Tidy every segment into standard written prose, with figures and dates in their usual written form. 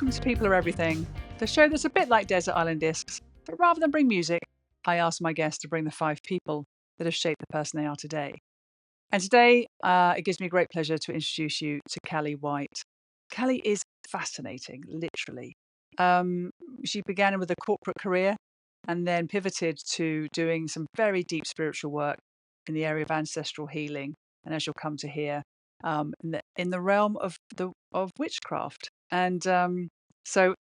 welcome to People Are Everything, the show that's a bit like Desert Island Discs, but rather than bring music, I ask my guests to bring the 5 people that have shaped the person they are today. And today, it gives me great pleasure to introduce you to Cali White. Cali is fascinating, literally. She began with a corporate career and then pivoted to doing some very deep spiritual work in the area of ancestral healing, and as you'll come to hear, in the realm of witchcraft. And so,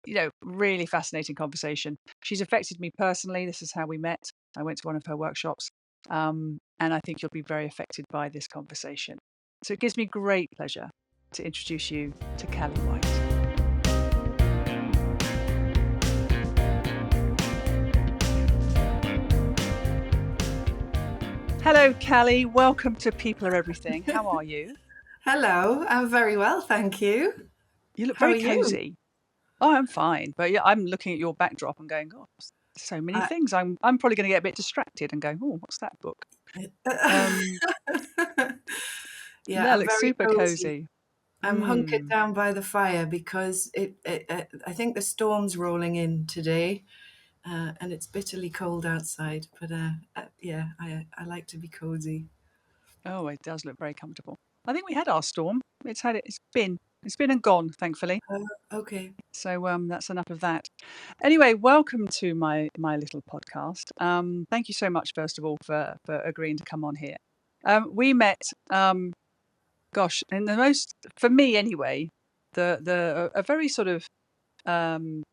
really fascinating conversation. She's affected me personally. This is how we met. I went to one of her workshops, and I think you'll be very affected by this conversation. So it gives me great pleasure to introduce you to Cali White. Hello, Cali. Welcome to People Are Everything. How are you? Hello, I'm very well, thank you. You look How very are you? cozy. Oh, I'm fine. But yeah, I'm looking at your backdrop and going, oh, so many I, things. I'm probably going to get a bit distracted and go, oh, what's that book? Um, yeah, that I'm looks very super cozy. cozy. I'm hunkered Mm. down by the fire because I think the storm's rolling in today, and it's bitterly cold outside. But yeah, I like to be cozy. Oh, it does look very comfortable. I think we had our storm. It's been and gone, thankfully. Okay. So that's enough of that. Anyway, welcome to my little podcast. Thank you so much, first of all, for agreeing to come on here. We met, in the most, for me anyway, a very sort of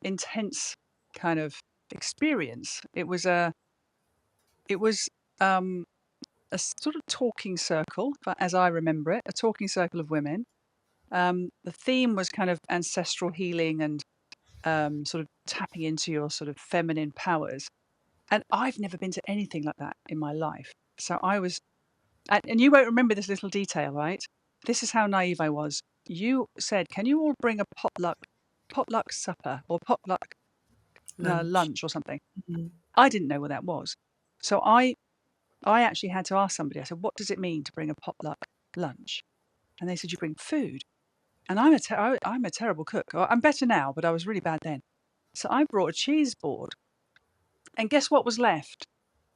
intense kind of experience. It was a sort of talking circle, as I remember it, a talking circle of women. The theme was kind of ancestral healing and sort of tapping into your sort of feminine powers. And I've never been to anything like that in my life. So I was, and you won't remember this little detail, right? This is how naive I was. You said, "Can you all bring a potluck supper or potluck Lunch. lunch or something?" Mhm. I didn't know what that was, so I actually had to ask somebody. I said, "What does it mean to bring a potluck lunch?" And they said, "You bring food." And I'm a terrible cook. I'm better now, but I was really bad then. So I brought a cheese board, and guess what was left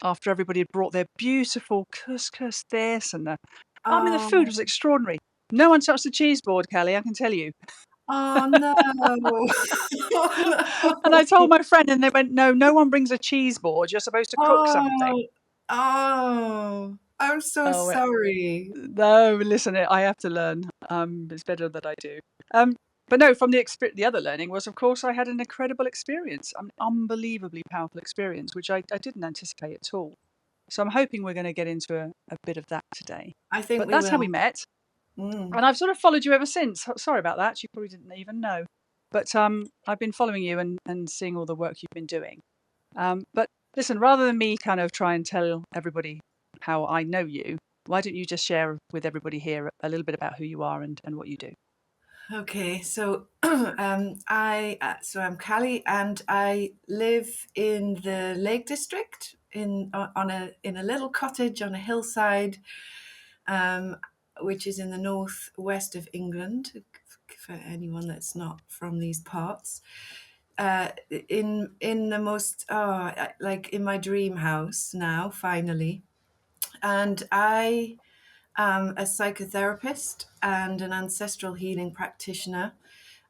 after everybody had brought their beautiful couscous this and the. I mean, the food was Oh, extraordinary. No one touched the cheese board, Kelly, I can tell you. oh no! And I told my friend, and they went, "No, no one brings a cheese board. You're supposed to cook something." Oh, oh! I'm so Oh, sorry. no, listen, I have to learn. It's better that I do. Um, but no, from the other learning was, of course, I had an incredible experience, an unbelievably powerful experience, which I didn't anticipate at all. So I'm hoping we're going to get into a bit of that today. I think But we that's how we will. met, Mm. and I've sort of followed you ever since. Sorry about that. You probably didn't even know, but I've been following you and seeing all the work you've been doing. But listen, rather than me kind of try and tell everybody how I know you, why don't you just share with everybody here a little bit about who you are and what you do? Okay, so I'm Cali, and I live in the Lake District in a little cottage on a hillside, um, which is in the northwest of England. For anyone that's not from these parts, in the most like in my dream house now, finally, and I am a psychotherapist and an ancestral healing practitioner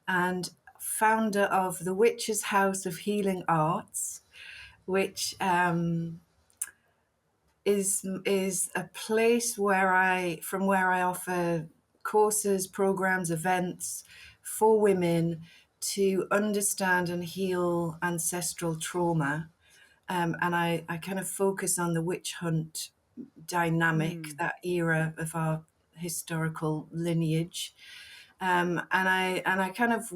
and founder of the Witch's House of Healing Arts, which is a place where I offer courses, programs, events for women to understand and heal ancestral trauma. And I kind of focus on the witch hunt dynamic, Mm, that era of our historical lineage. And I kind of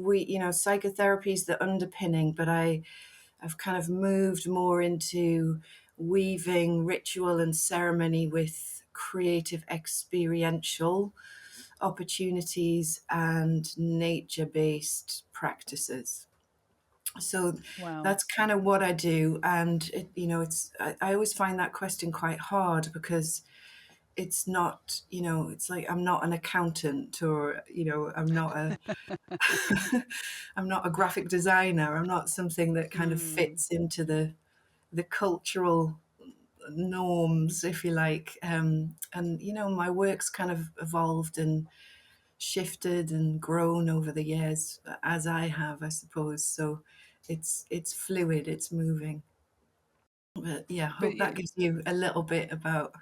psychotherapy is the underpinning, but I've kind of moved more into weaving ritual and ceremony with creative experiential opportunities and nature-based practices. So wow. that's kind of what I do. And I always find that question quite hard because it's not, it's like I'm not an accountant, or I'm not a I'm not a graphic designer. I'm not something that kind of Mm. fits into the cultural norms, if you like. And my work's kind of evolved and shifted and grown over the years, as I have, I suppose. So it's fluid, it's moving. But yeah, But hope that gives you a little bit about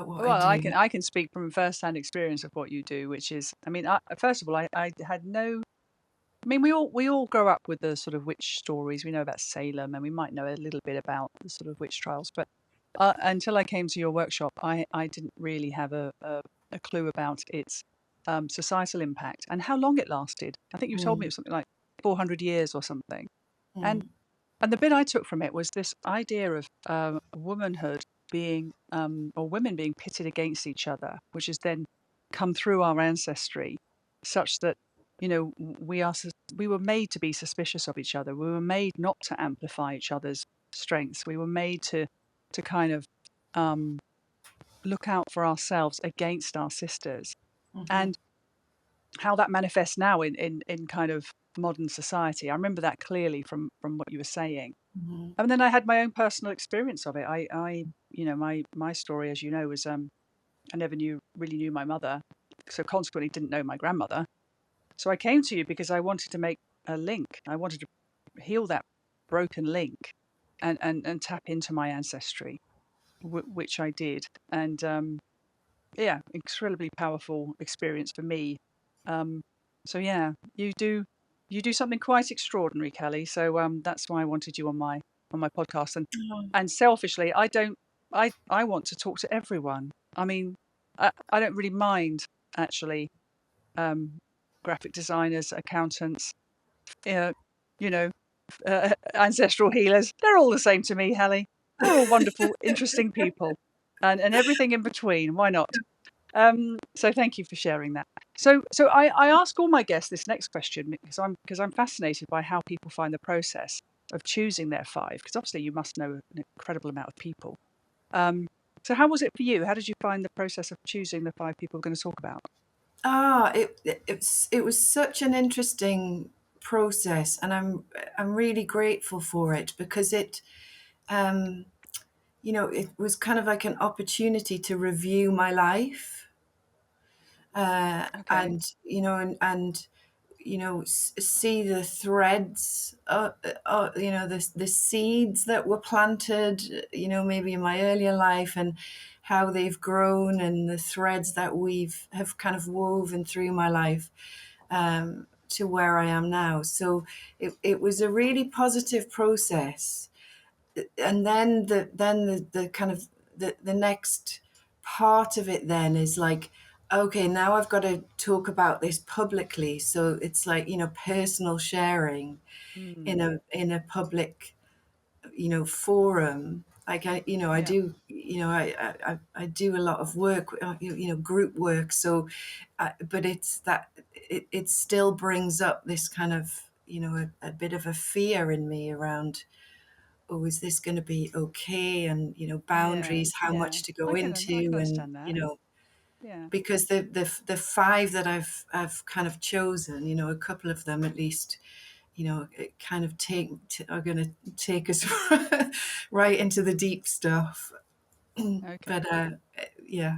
what I well, I do. can speak from first-hand experience of what you do, which is, I mean, first of all, I had no. I mean, we all grow up with the sort of witch stories. We know about Salem, and we might know a little bit about the sort of witch trials. But until I came to your workshop, I didn't really have a clue about its societal impact and how long it lasted. I think you told me it Mm, was something like 400 years or something. And mm, and the bit I took from it was this idea of womanhood being, or women being pitted against each other, which has then come through our ancestry, such that we were made to be suspicious of each other. We were made not to amplify each other's strengths. We were made to kind of um, look out for ourselves against our sisters, mhm, and how that manifests now in kind of modern society. I remember that clearly from what you were saying. mhm, And then I had my own personal experience of it. My story, as you know, was I never really knew my mother, so consequently didn't know my grandmother. So I came to you because I wanted to make a link. I wanted to heal that broken link, and tap into my ancestry, which I did. And yeah, incredibly powerful experience for me. Um, so yeah, you do something quite extraordinary, Kelly. So that's why I wanted you on my podcast. And selfishly, I want to talk to everyone. I mean, I don't really mind actually, um, graphic designers, accountants, uh, you know, ancestral healers. They're all the same to me, Kelly. They're all wonderful, interesting people, and everything in between. Why not? So thank you for sharing that. So I ask all my guests this next question because I'm fascinated by how people find the process of choosing their five, because obviously you must know an incredible amount of people. Um, so how was it for you? How did you find the process of choosing the five people we're going to talk about? it was such an interesting process, and I'm really grateful for it, because um, it was kind of like an opportunity to review my life, Okay. and see the threads, the seeds that were planted, maybe in my earlier life, and how they've grown, and the threads that we've have kind of woven through my life, to where I am now. So it was a really positive process. And then the kind of the next part of it then is like, okay, now I've got to talk about this publicly. So it's like, personal sharing Mm, in a public, forum. Like I yeah. do, I do a lot of work, group work. So, but it still brings up this kind of, a bit of a fear in me around, oh, is this going to be okay? And, Yeah. boundaries, how Yeah. much to go I can into, and, understand that. Yeah. because the five that I've kind of chosen, a couple of them at least, it kind of are going to take us right into the deep stuff. Okay. But yeah,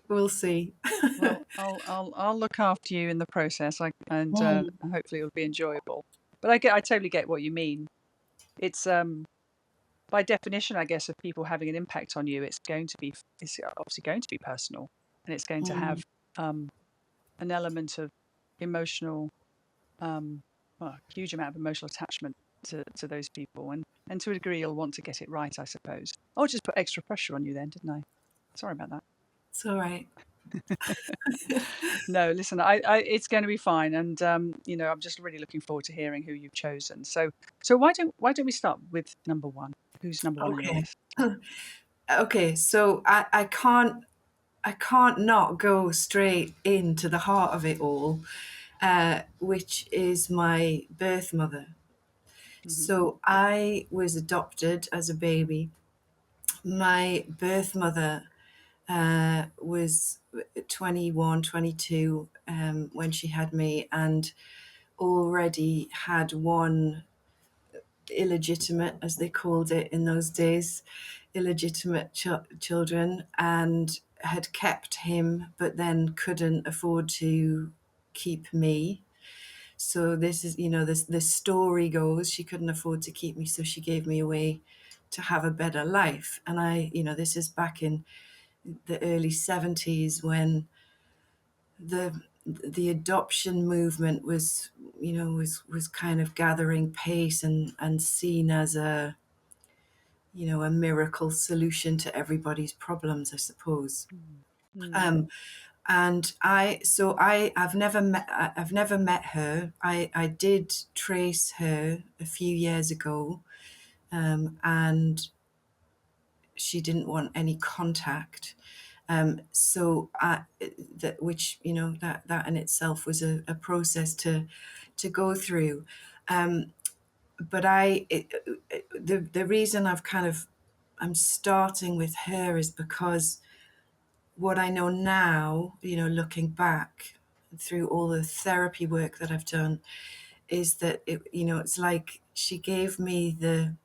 we'll see. Well, I'll look after you in the process, and Mm, hopefully it'll be enjoyable. But I totally get what you mean. It's by definition, I guess, of people having an impact on you, it's obviously going to be personal, and it's going to have mm, um an element of emotional, well, a huge amount of emotional attachment to those people, and to a degree you'll want to get it right, I suppose. I'll just put extra pressure on you then, didn't I? Sorry about that. it's all right. No, listen, I it's going to be fine, and I'm just really looking forward to hearing who you've chosen. So why don't we start with number one? Who's number one on your Okay. list? Okay, so I can't not go straight into the heart of it all, which is my birth mother. Hmm. So I was adopted as a baby. My birth mother was 21, 22 when she had me, and already had one illegitimate, as they called it in those days, illegitimate children, and had kept him, but then couldn't afford to keep me. So this is, the story goes, she couldn't afford to keep me, so she gave me away to have a better life. And this is back in the early 70s when the adoption movement was kind of gathering pace and seen as a miracle solution to everybody's problems, I suppose. Mm. And I've never met her. I did trace her a few years ago, and she didn't want any contact. So that which that in itself was a process to go through. But the reason I'm starting with her is because what I know now, looking back through all the therapy work that I've done, is that it's like she gave me the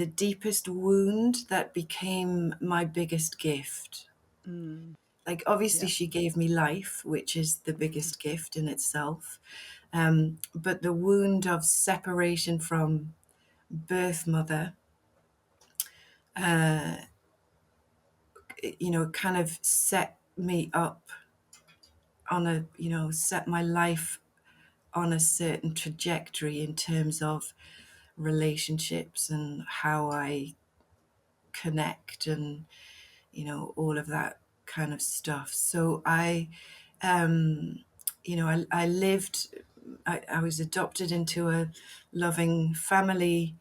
deepest wound that became my biggest gift. Mm. Like, obviously, Yeah. she gave me life, which is the biggest gift in itself. But the wound of separation from birth mother, uh, kind of set me up set my life on a certain trajectory in terms of relationships and how I connect and, all of that kind of stuff. So um, I lived, I was adopted into a loving family.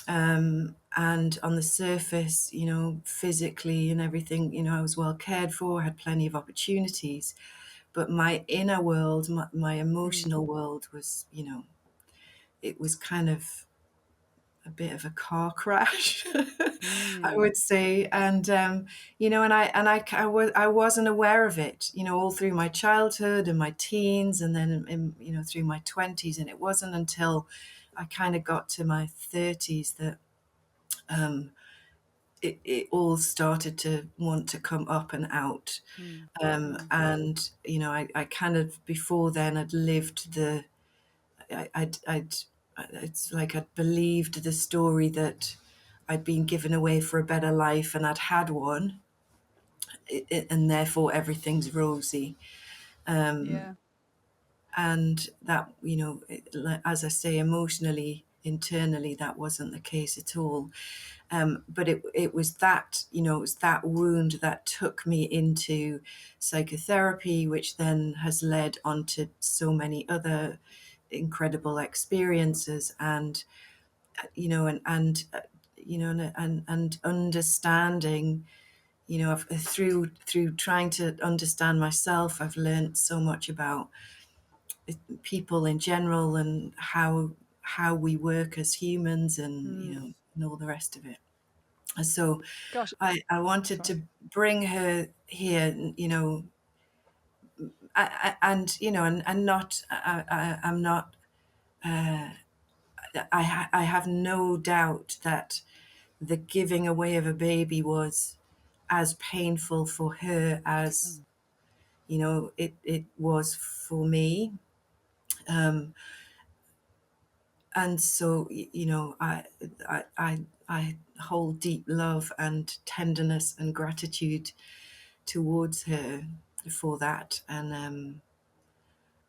And on the surface, physically and everything, I was well cared for, had plenty of opportunities. But my inner world, my Mm. emotional world was, it was kind of a bit of a car crash, I Mm. would say. And, I wasn't aware of it, all through my childhood and my teens, and then, through my 20s. And it wasn't until I kind of got to my 30s that um, it all started to want to come up and out. Mm. Um, Mm. and, I kind of, before then, had lived I'd, it's like I'd believed the story that I'd been given away for a better life and I'd had one, and therefore everything's rosy. Yeah. And that, as I say, emotionally, internally, that wasn't the case at all. But it was that wound that took me into psychotherapy, which then has led on to so many other incredible experiences. And and understanding, through trying to understand myself, I've learned so much about people in general and how we work as humans, and Mm. and all the rest of it. So Gosh. I wanted Sorry. to bring her here, and not I'm not I have no doubt that the giving away of a baby was as painful for her as Mm. it was for me. Um, and so I hold deep love and tenderness and gratitude towards her for that.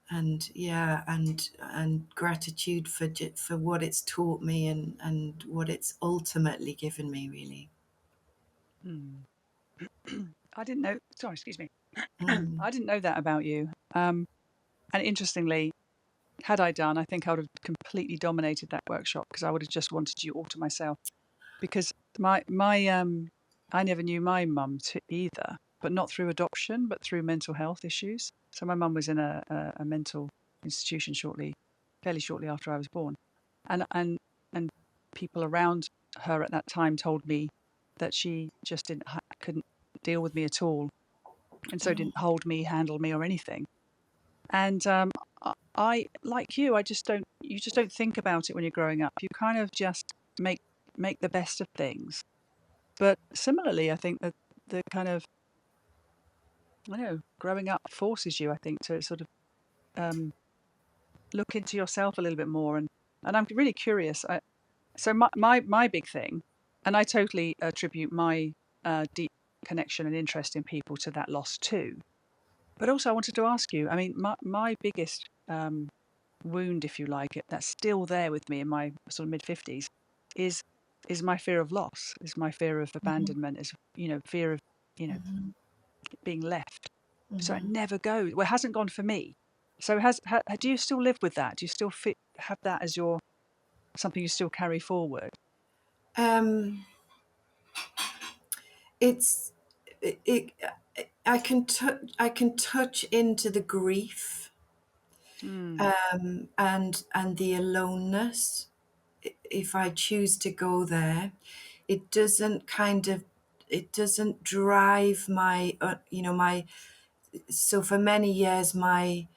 And yeah, and gratitude for what it's taught me, and what it's ultimately given me, really. Mm. I didn't know. Sorry, excuse me. Mm, I didn't know that about you. And interestingly, had I done, I think I would have completely dominated that workshop because I would have just wanted you all to myself. Because I never knew my mum either, but not through adoption, but through mental health issues. So my mum was in a mental institution fairly shortly after I was born, and people around her at that time told me that she just couldn't deal with me at all, and so didn't hold me, handle me, or anything. And I, like you, you just don't think about it when you're growing up. You kind of just make the best of things. But similarly, I think that the kind of, I don't know, growing up forces you, I think, to sort of look into yourself a little bit more. And I'm really curious. So my big thing, and I totally attribute my deep connection and interest in people to that loss too. But also, I wanted to ask you. I mean, my biggest wound, if you like it, that's still there with me in my sort of mid-50s, is my fear of loss, is my fear of abandonment, is fear of you know being left. So it never goes. Well, it hasn't gone for me. So do you still live with that? Do you still have that as your something you still carry forward? Um, it's it, I can touch into the grief, Mm, and the aloneness if I choose to go there. It doesn't it doesn't drive my my, so for many years my,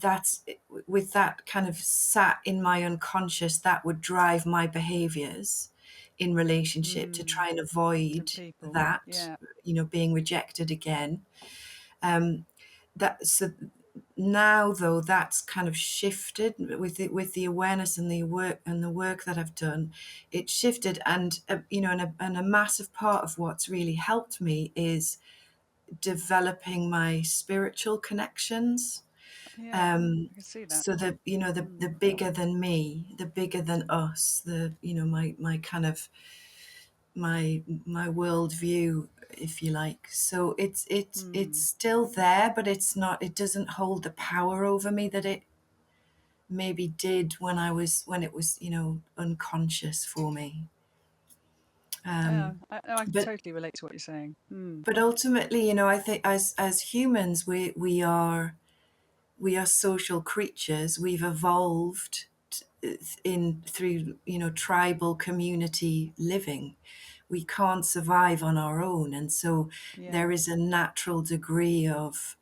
that's with that kind of sat in my unconscious, that would drive my behaviors in relationship to mm, try and to avoid people. that, Yeah, being rejected again. um that so Now though that's kind of shifted with the awareness and the work that I've done. It's shifted, and and a massive part of what's really helped me is developing my spiritual connections. yeah, um I can see that. so the Mm, bigger than me, the bigger than us, the my kind of my worldview, if you like. So it's mm, still there, but it doesn't hold the power over me that it maybe did when it was unconscious for me. yeah, um I but totally relate to what you're saying. Mm, but ultimately, I think as humans, we are social creatures. We've evolved in through tribal community living. We can't survive on our own, and so yeah, there is a natural degree of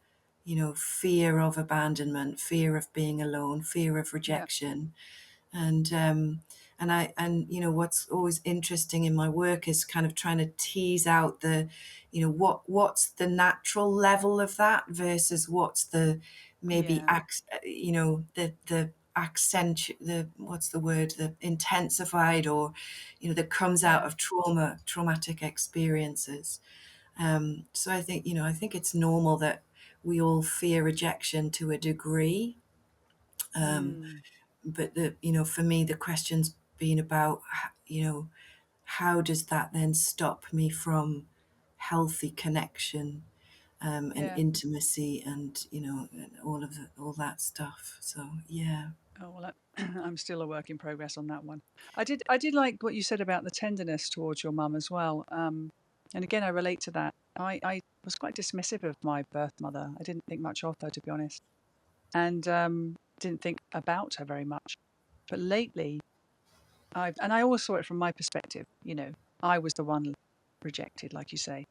fear of abandonment, fear of being alone, fear of yeah, rejection. And what's always interesting in my work is kind of trying to tease out the what's the natural level of that versus what's the maybe yeah, the accent, the what's the word, the intensified, or that comes out yeah, of traumatic experiences. So I think it's normal that we all fear rejection to a degree. um, mm, but for me, the question's been about how does that then stop me from healthy connection, and yeah. intimacy, and and all that stuff. So yeah. Oh well, I'm still a work in progress on that one. I did like what you said about the tenderness towards your mum as well. And again, I relate to that. I was quite dismissive of my birth mother. I didn't think much of her, to be honest, and didn't think about her very much. But lately, I always saw it from my perspective. I was the one rejected, like you say.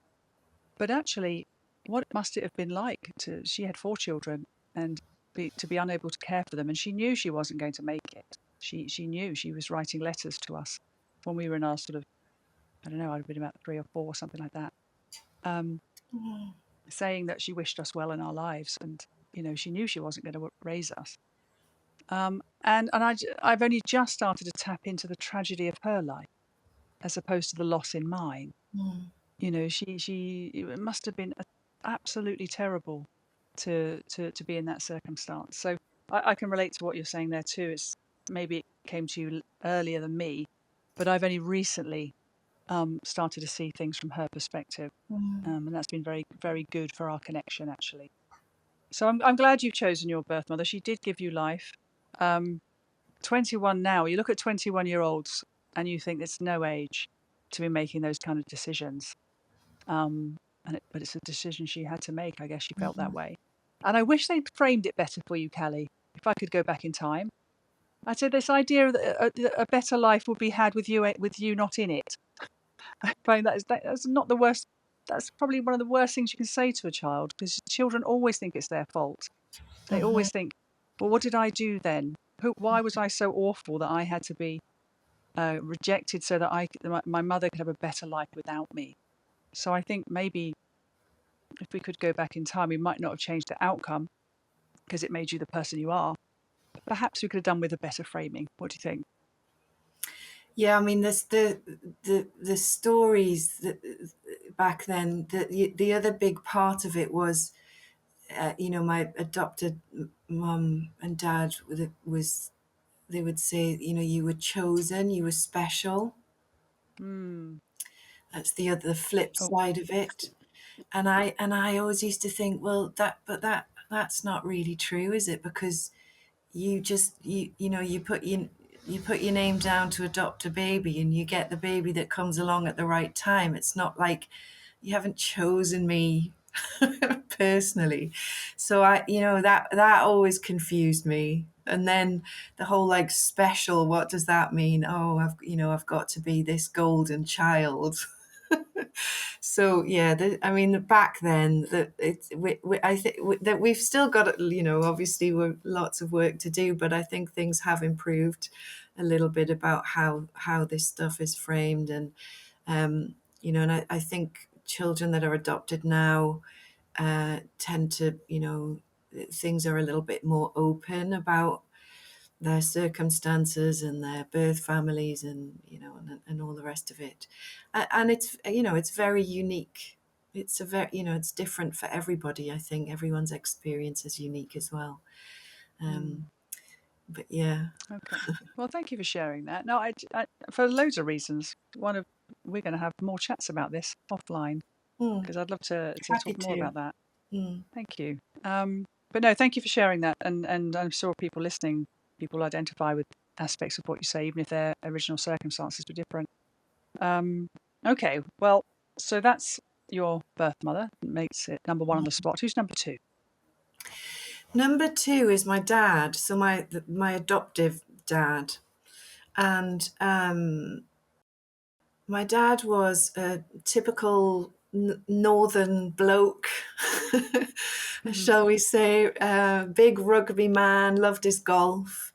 But actually, what must it have been like to? She had 4 children, and to be unable to care for them, and she knew she wasn't going to make it. She knew. She was writing letters to us when we were in our sort of, I don't know, I'd have been about 3 or 4, something like that, um, saying that she wished us well in our lives, and she knew she wasn't going to raise us. I've only just started to tap into the tragedy of her life as opposed to the loss in mine. Mm, She it must have been absolutely terrible to be in that circumstance. So I can relate to what you're saying there too. It's maybe it came to you earlier than me, but I've only recently started to see things from her perspective, mm, and that's been very very good for our connection actually. So I'm glad you've chosen your birth mother. She did give you life. Um, 21 now. You look at 21-year-olds and you think there's no age to be making those kind of decisions. Um, but it's a decision she had to make. I guess she felt that mhm, way. And I wish they'd framed it better for you, Callie. If I could go back in time, I'd say this idea that a better life would be had with you not in it. I find that's not the worst. That's probably one of the worst things you can say to a child, because children always think it's their fault. They Hmm. always think, well, what did I do then? Why was I so awful that I had to be rejected so that my mother could have a better life without me? So I think maybe if we could go back in time, we might not have changed the outcome because it made you the person you are. But perhaps we could have done with a better framing. What do you think? Yeah, I mean, there's the stories that back then. The other big part of it was, my adopted mum and dad was they would say, you were chosen, you were special. Mm. That's the flip Oh, side of it. And I always used to think, well, that's not really true, is it? Because you put your name down to adopt a baby, and you get the baby that comes along at the right time. It's not like you haven't chosen me personally. So that always confused me. And then the whole, like, special, what does that mean? Oh, I've got to be this golden child. So yeah, I mean, back then, that I think that we've still got, obviously we're lots of work to do, but I think things have improved a little bit about how this stuff is framed. And and I think children that are adopted now tend to, things are a little bit more open about their circumstances and their birth families, and and all the rest of it. And it's very unique. It's a very, it's different for everybody. I think everyone's experience is unique as well. mm. But yeah. Okay. Well, thank you for sharing that. No, for loads of reasons. We're going to have more chats about this offline Mm, because I'd love to happy talk more to. about that. Mm, Thank you. But no, thank you for sharing that. And I'm sure people listening, people identify with aspects of what you say, even if their original circumstances were different. Um, okay. Well, so that's your birth mother. Makes it number one on the spot. Who's number two? Number two is my dad, so my adoptive dad. And my dad was a typical northern bloke, shall we say, big rugby man, loved his golf,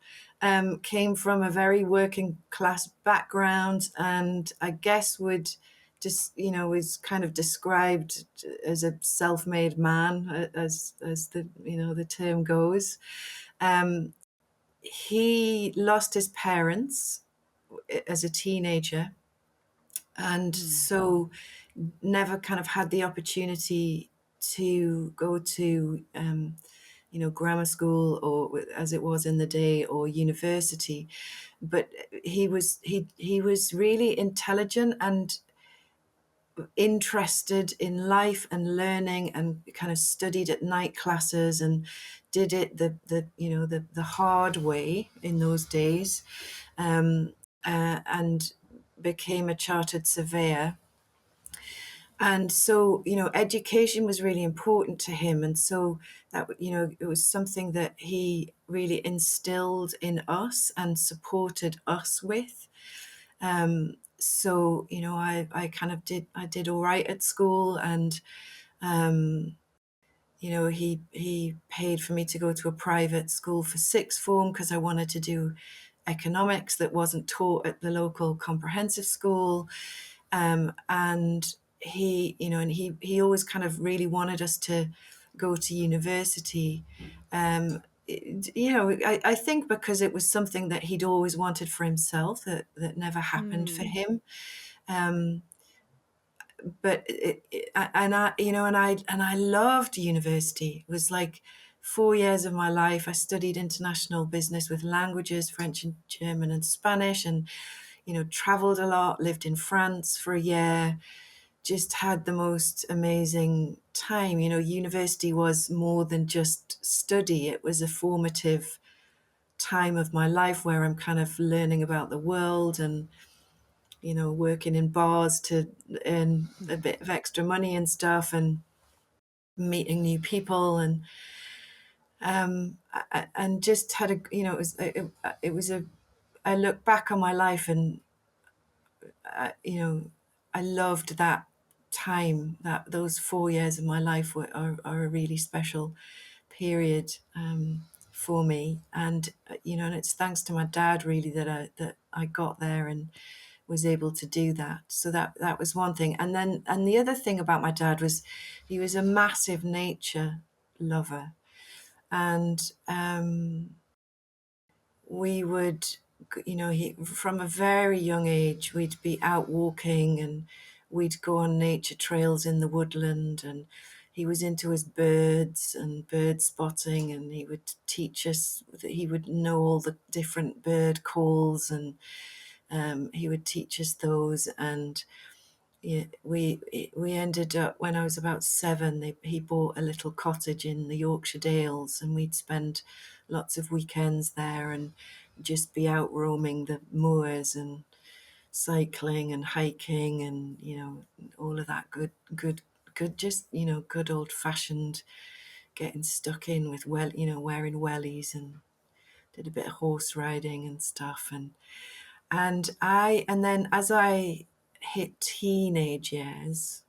came from a very working class background, and I guess would just, is kind of described as a self-made man, as the term goes. Um, he lost his parents as a teenager, and Mm, so never kind of had the opportunity to go to grammar school, or as it was in the day, or university. But he was really intelligent and interested in life and learning, and kind of studied at night classes, and did it the hard way in those days, um, and became a chartered surveyor. And so, education was really important to him. And so that, it was something that he really instilled in us and supported us with. So, I did all right at school. And, he paid for me to go to a private school for sixth form, because I wanted to do economics that wasn't taught at the local comprehensive school. And he always kind of really wanted us to go to university. I think because it was something that he'd always wanted for himself, that never happened for mm, him. Um, but and I loved university. It was like 4 years of my life. I studied international business with languages, French and German and Spanish, and traveled a lot, lived in France for a year, just had the most amazing time. University was more than just study. It was a formative time of my life where I'm kind of learning about the world, and working in bars to earn a bit of extra money and stuff, and meeting new people. And just had a it was a I look back on my life, and you know loved that time. That those 4 years of my life are a really special period for me. And and it's thanks to my dad really that I got there and was able to do that. So that was one thing. And the other thing about my dad was he was a massive nature lover, and we would, he, from a very young age, we'd be out walking and we'd go on nature trails in the woodland, and he was into his birds and bird spotting, and he would teach us that he would know all the different bird calls, and he would teach us those. And yeah, we ended up, when I was about 7, he bought a little cottage in the Yorkshire Dales, and we'd spend lots of weekends there and just be out roaming the moors and cycling and hiking, and all of that good, just good old fashioned getting stuck in with wearing wellies, and did a bit of horse riding and stuff. And then as I hit teenage years,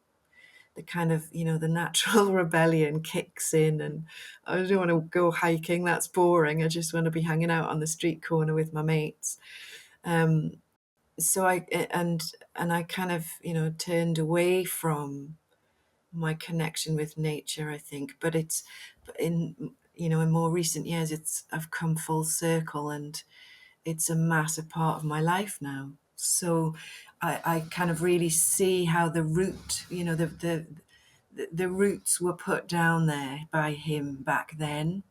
the kind of, the natural rebellion kicks in, and I don't want to go hiking, that's boring. I just want to be hanging out on the street corner with my mates. So I kind of, turned away from my connection with nature, I think. But it's in more recent years, I've come full circle, and it's a massive part of my life now. So I kind of really see how the root, the roots were put down there by him back then.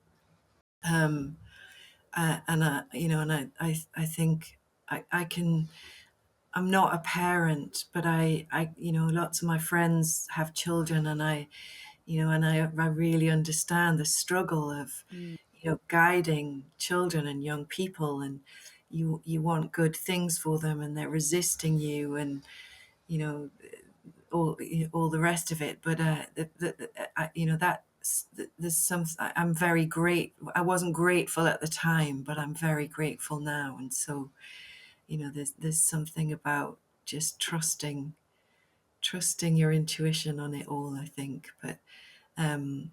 Um, and I think I can. I'm not a parent, but lots of my friends have children, and I really understand the struggle of, Mm. guiding children and young people, and you want good things for them, and they're resisting you, and you know all the rest of it. But there's some. I'm very great. I wasn't grateful at the time, but I'm very grateful now. And so, there's something about just trusting your intuition on it all, I think. But um,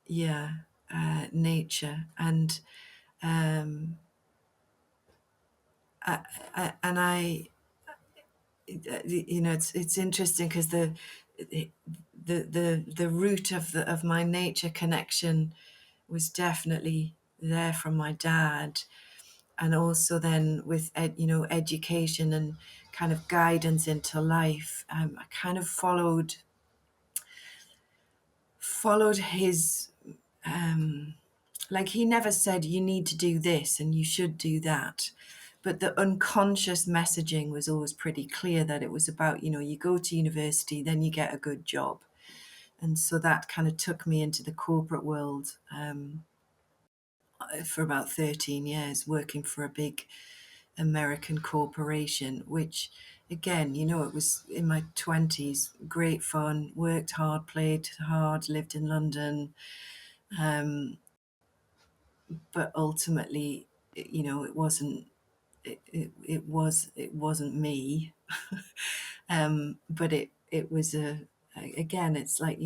yeah, nature. And um, and it's interesting because the root of my nature connection was definitely there from my dad, and also then with education and kind of guidance into life. I kind of followed his, like, he never said you need to do this and you should do that, but the unconscious messaging was always pretty clear that it was about, you go to university, then you get a good job. And so that kind of took me into the corporate world, for about 13 years, working for a big American corporation, which, again, it was in my 20s, great fun, worked hard, played hard, lived in London. But ultimately, it wasn't, it wasn't me. But it was again, it's like,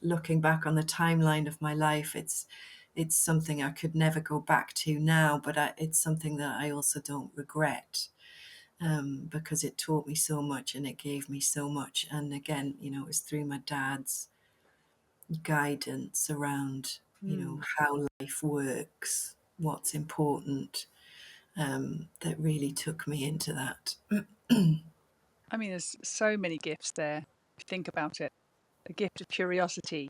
looking back on the timeline of my life, it's something I could never go back to now, but it's something that I also don't regret, because it taught me so much and it gave me so much. And again, it was through my dad's guidance around, Mm. how life works, what's important, that really took me into that. I mean, there's so many gifts there. If you think about it, the gift of curiosity,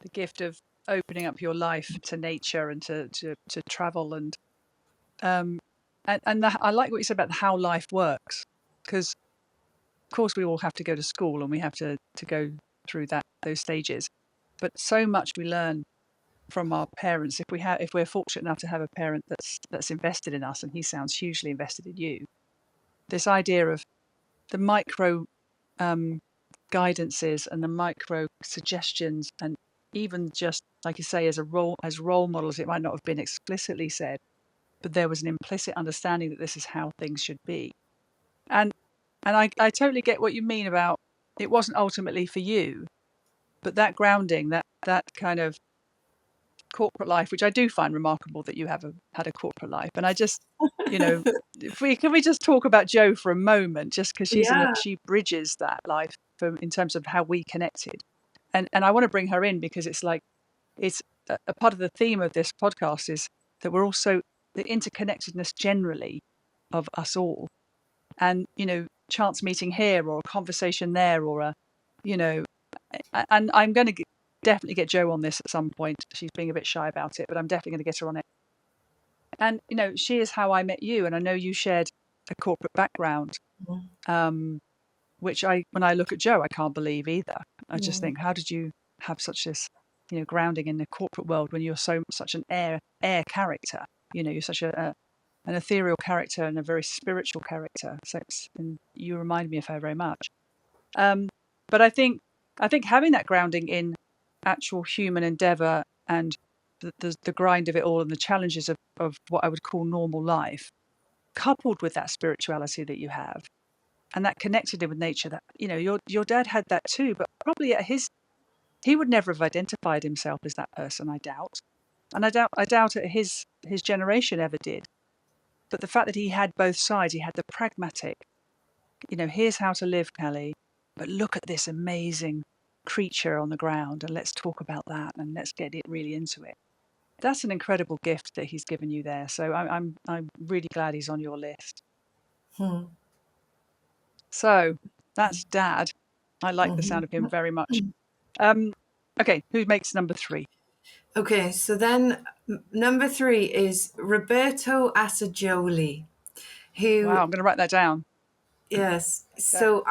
the gift of opening up your life to nature and to travel, um I like what you said about how life works, because of course we all have to go to school and we have to go through those stages, but so much we learn from our parents if we're fortunate enough to have a parent that's invested in us, and he sounds hugely invested in you. This idea of the micro guidances and the micro suggestions, and even just like you say, as role models, it might not have been explicitly said, but there was an implicit understanding that this is how things should be. And And I totally get what you mean about it wasn't ultimately for you, but that grounding, that kind of corporate life, which I do find remarkable that you have had a corporate life. And I just, you know, if we can we just talk about Jo for a moment, just because Yeah. she bridges that life in terms of how we connected, and I want to bring her in because it's like it's a part of the theme of this podcast is that we're also the interconnectedness generally of us all, and chance meeting here or a conversation there or a you know and I'm going to definitely get Jo on this at some point. She's being a bit shy about it, but I'm definitely going to get her on it. And she is how I met you, and I know you shared a corporate background, which when I look at Jo, I can't believe either. I just think, how did you have such this grounding in the corporate world when you're such an air character? You're such an ethereal character and a very spiritual character. So and you remind me of her very much. But I think having that grounding in actual human endeavor and the grind of it all and the challenges of what I would call normal life, coupled with that spirituality that you have and that connected with nature, that your dad had that too, but probably he would never have identified himself as that person, I doubt. And I doubt that his generation ever did. But the fact that he had both sides, he had the pragmatic, here's how to live, Cali, but look at this amazing creature on the ground and let's talk about that and let's get it really into it. That's an incredible gift that he's given you there. So I'm really glad he's on your list. So that's Dad. I like the sound of him very much. Okay, who makes number 3? Okay, so then number 3 is Roberto Assagioli, who Wow, I'm going to write that down. yes, so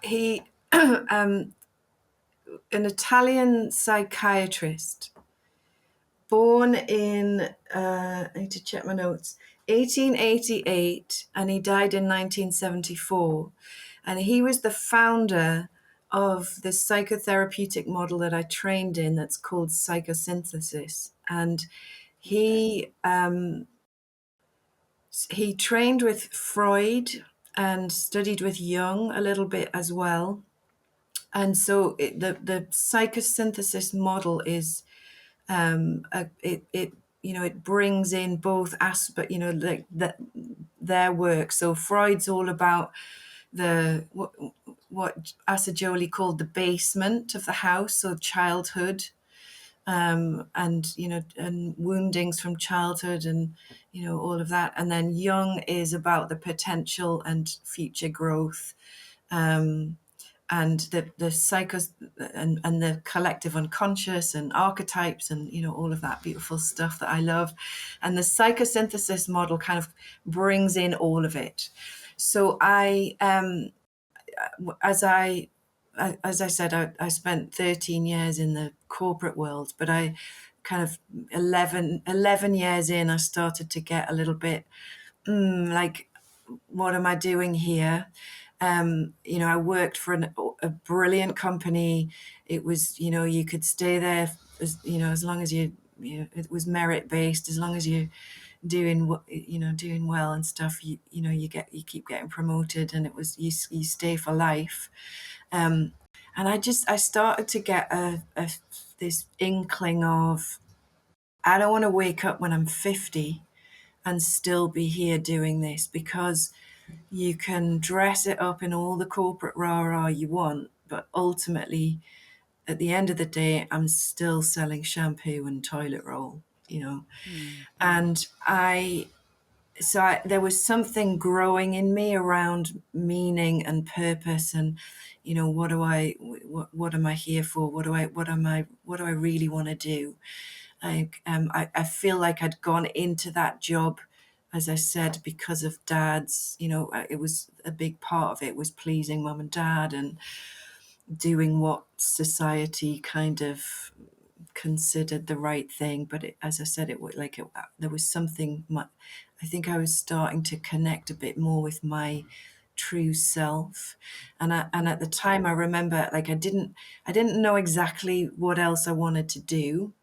he an Italian psychiatrist, born in I need to check my notes, 1888, and he died in 1974, and he was the founder of the psychotherapeutic model that I trained in that's called psychosynthesis. And he trained with Freud and studied with Jung a little bit as well. And so the psychosynthesis model is it brings in both aspects, like their work. So Freud's all about the what Assagioli called the basement of the house, so childhood, and and woundings from childhood, and all of that. And then Jung is about the potential and future growth, and the psychos and the collective unconscious and archetypes and all of that beautiful stuff that I love. And the psychosynthesis model kind of brings in all of it. So I as I said, I spent 13 years in the corporate world, but I kind of 11 years in, I started to get a little bit like, what am I doing here? I worked for a brilliant company. It was, you could stay there as long as it was merit based, as long as you doing well and stuff, you keep getting promoted, and it was you stay for life. And I started to get this inkling of, I don't want to wake up when I'm 50 and still be here doing this, because you can dress it up in all the corporate rah-rah you want, but ultimately at the end of the day, I'm still selling shampoo and toilet roll, and there was something growing in me around meaning and purpose, and what am I here for? What do I really want to do? I feel like I'd gone into that job, as I said, because of Dad's. It was a big part of it was pleasing Mum and Dad and doing what society kind of considered the right thing. But as I said, there was something. I think I was starting to connect a bit more with my true self, and at the time I remember, like, I didn't know exactly what else I wanted to do,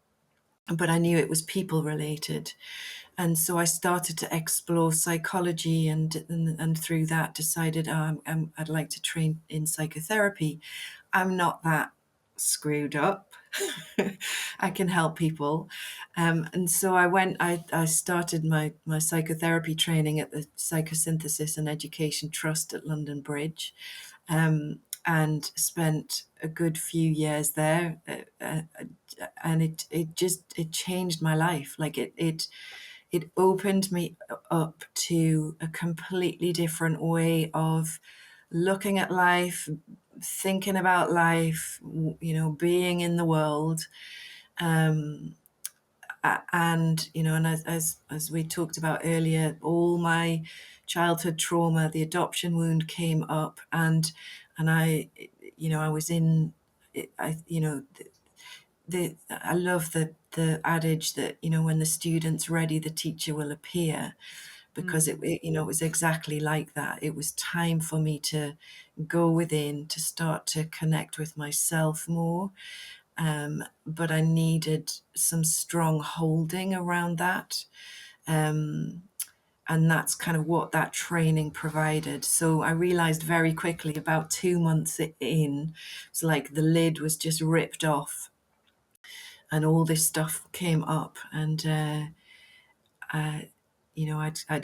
but I knew it was people related. And so I started to explore psychology, and through that decided, I'd like to train in psychotherapy. I'm not that screwed up. I can help people. And so I started my psychotherapy training at the Psychosynthesis and Education Trust at London Bridge, and spent a good few years there. And it changed my life. Like it opened me up to a completely different way of looking at life, thinking about life, being in the world. Um, and and as we talked about earlier, all my childhood trauma, the adoption wound came up, and I was in, I I love the adage that when the student's ready, the teacher will appear, because it was exactly like that. It was time for me to go within, to start to connect with myself more. But I needed some strong holding around that. And that's kind of what that training provided. So I realized very quickly, about 2 months in, it's like the lid was just ripped off and all this stuff came up. And I'd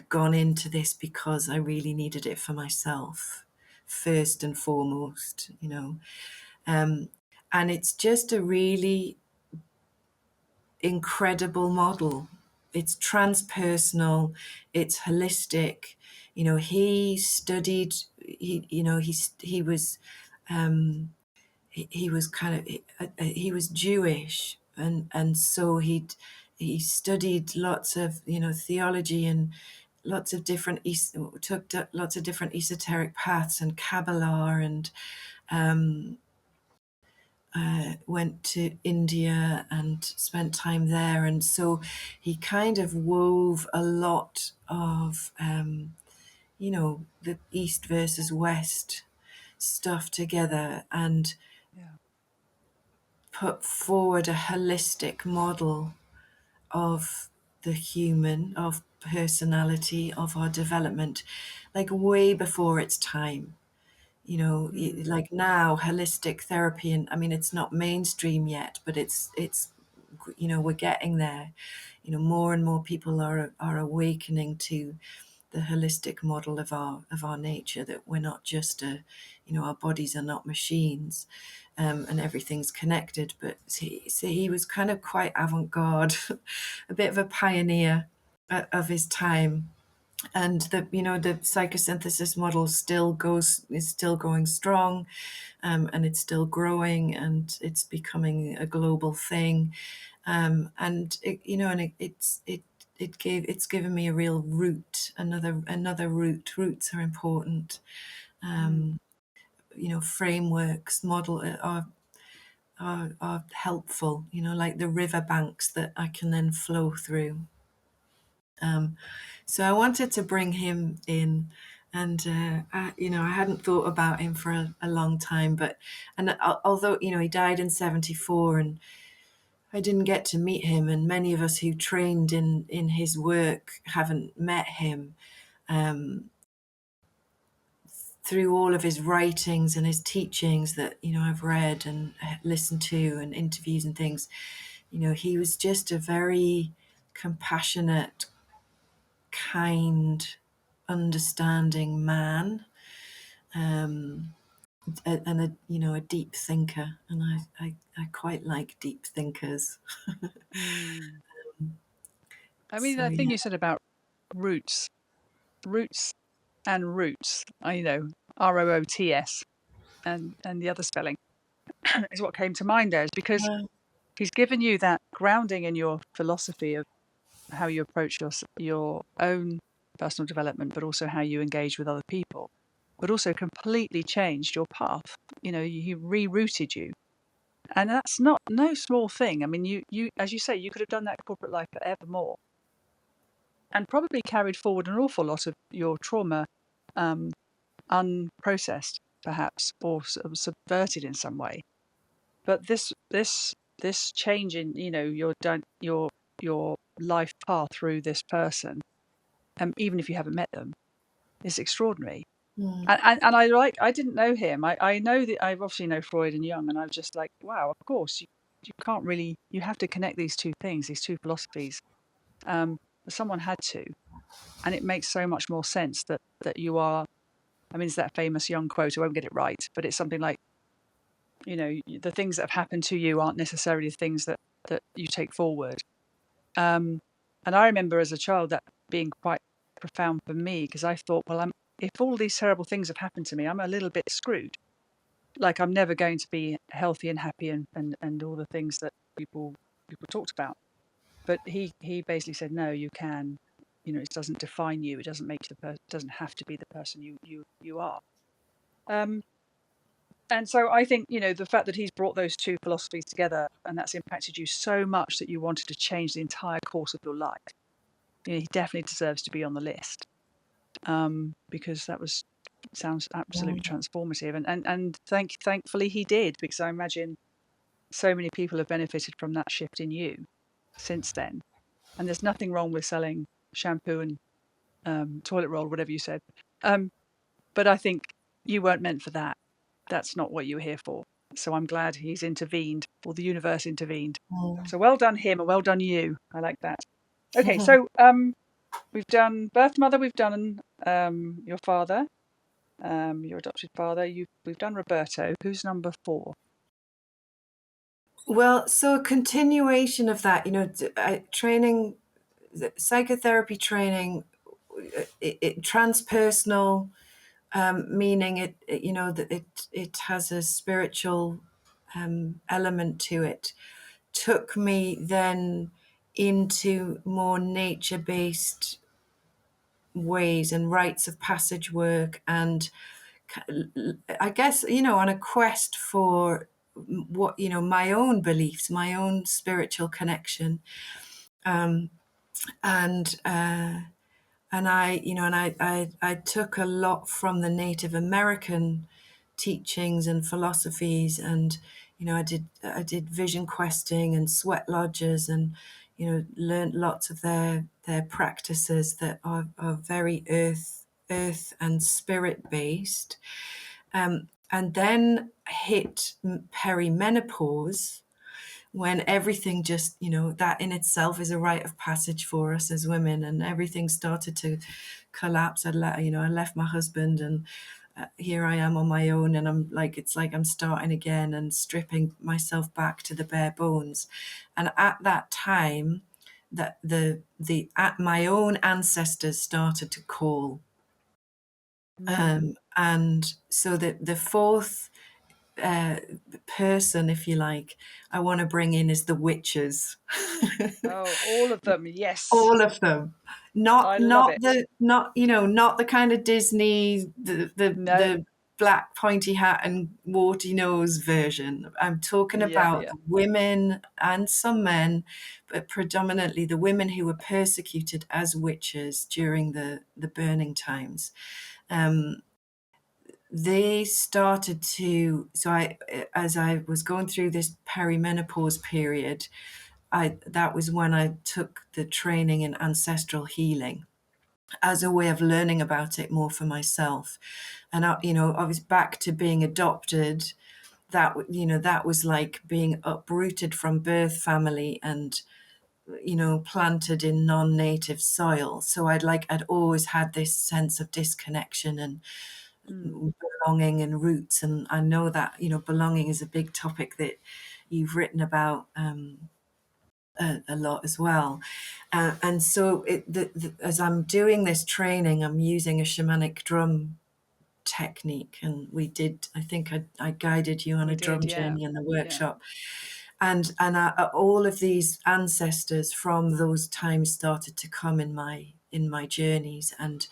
gone into this because I really needed it for myself, first and foremost. And it's just a really incredible model. It's transpersonal, it's holistic. He studied. He was he was kind of he was Jewish, and so he studied lots of theology, and lots of different took lots of different esoteric paths and Kabbalah, and went to India and spent time there. And so he kind of wove a lot of the East versus West stuff together, and Yeah. put forward a holistic model of the human, of personality, of our development, like way before its time. Like now, holistic therapy, and I mean, it's not mainstream yet, but it's we're getting there. More and more people are awakening to the holistic model of our nature, that we're not just our bodies are not machines, and everything's connected. But he was kind of quite avant-garde, a bit of a pioneer of his time. And the psychosynthesis model is still going strong, and it's still growing, and it's becoming a global thing. And it's given me a real root, another root. Roots are important. Mm. Frameworks, model are helpful. Like the river banks that I can then flow through. So I wanted to bring him in, and I hadn't thought about him for a long time, and although he died in '74, and I didn't get to meet him, and many of us who trained in his work haven't met him. Um, Through all of his writings and his teachings that I've read and listened to, and interviews and things, he was just a very compassionate, kind, understanding man, um, and a deep thinker, and I quite like deep thinkers. Mm. I mean, So that thing yeah. you said about roots, roots and roots, ROOTS, and the other spelling is what came to mind there, is because he's given you that grounding in your philosophy of how you approach your own personal development, but also how you engage with other people, but also completely changed your path. He rerouted you. And that's no small thing. I mean, you as you say, you could have done that corporate life forevermore, and probably carried forward an awful lot of your trauma, um, unprocessed, perhaps, or sort of subverted in some way. But this change in your life path through this person, even if you haven't met them, is extraordinary. Mm. And I didn't know him. I know that I obviously know Freud and Jung, and I was just like, wow, of course, you can't really, you have to connect these two things, these two philosophies. But someone had to, and it makes so much more sense that you are. I mean, it's that famous Jung quote. I won't get it right, but it's something like, the things that have happened to you aren't necessarily the things that you take forward. And I remember as a child that being quite profound for me, because I thought, well, if all these terrible things have happened to me, I'm a little bit screwed. Like I'm never going to be healthy and happy and all the things that people talked about. But he basically said, no, you can. It doesn't define you. It doesn't make you it doesn't have to be the person you are. Um, and so I think, the fact that he's brought those two philosophies together and that's impacted you so much that you wanted to change the entire course of your life. He definitely deserves to be on the list, because sounds absolutely transformative. And thankfully he did, because I imagine so many people have benefited from that shift in you since then. And there's nothing wrong with selling shampoo and toilet roll, whatever you said. But I think you weren't meant for that. That's not what you were here for. So I'm glad he's intervened, or the universe intervened. So well done him, and well done you. I like that. Okay, so we've done birth mother, we've done your father, your adopted father. We've done Roberto. Who's number 4? Well, so a continuation of that, training, psychotherapy training, transpersonal, meaning that it has a spiritual element to it, took me then into more nature-based ways and rites of passage work, and I guess, on a quest for what, my own beliefs, my own spiritual connection. Um, and I took a lot from the Native American teachings and philosophies, and I did vision questing and sweat lodges, and learned lots of their practices that are very earth and spirit based. And then hit perimenopause, when everything just, that in itself is a rite of passage for us as women, and everything started to collapse. I left my husband, and here I am on my own, and it's like I'm starting again and stripping myself back to the bare bones. And at that time, that my own ancestors started to call. And so the fourth person, if you like, I want to bring in is the witches. Oh, all of them, yes. All of them. I Not love not it. the not not the kind of Disney, No, the black pointy hat and warty nose version. I'm talking yeah, about yeah. the women and some men, but predominantly the women who were persecuted as witches during the burning times. They started to, as I was going through this perimenopause period, that was when I took the training in ancestral healing as a way of learning about it more for myself. And I was back to being adopted. That was like being uprooted from birth family and planted in non-native soil. So I'd always had this sense of disconnection and Mm, belonging and roots. And I know that belonging is a big topic that you've written about a lot as well. And so as I'm doing this training, I'm using a shamanic drum technique, and I think I guided you on we a did, drum yeah. journey in the Yeah. workshop. And all of these ancestors from those times started to come in my journeys and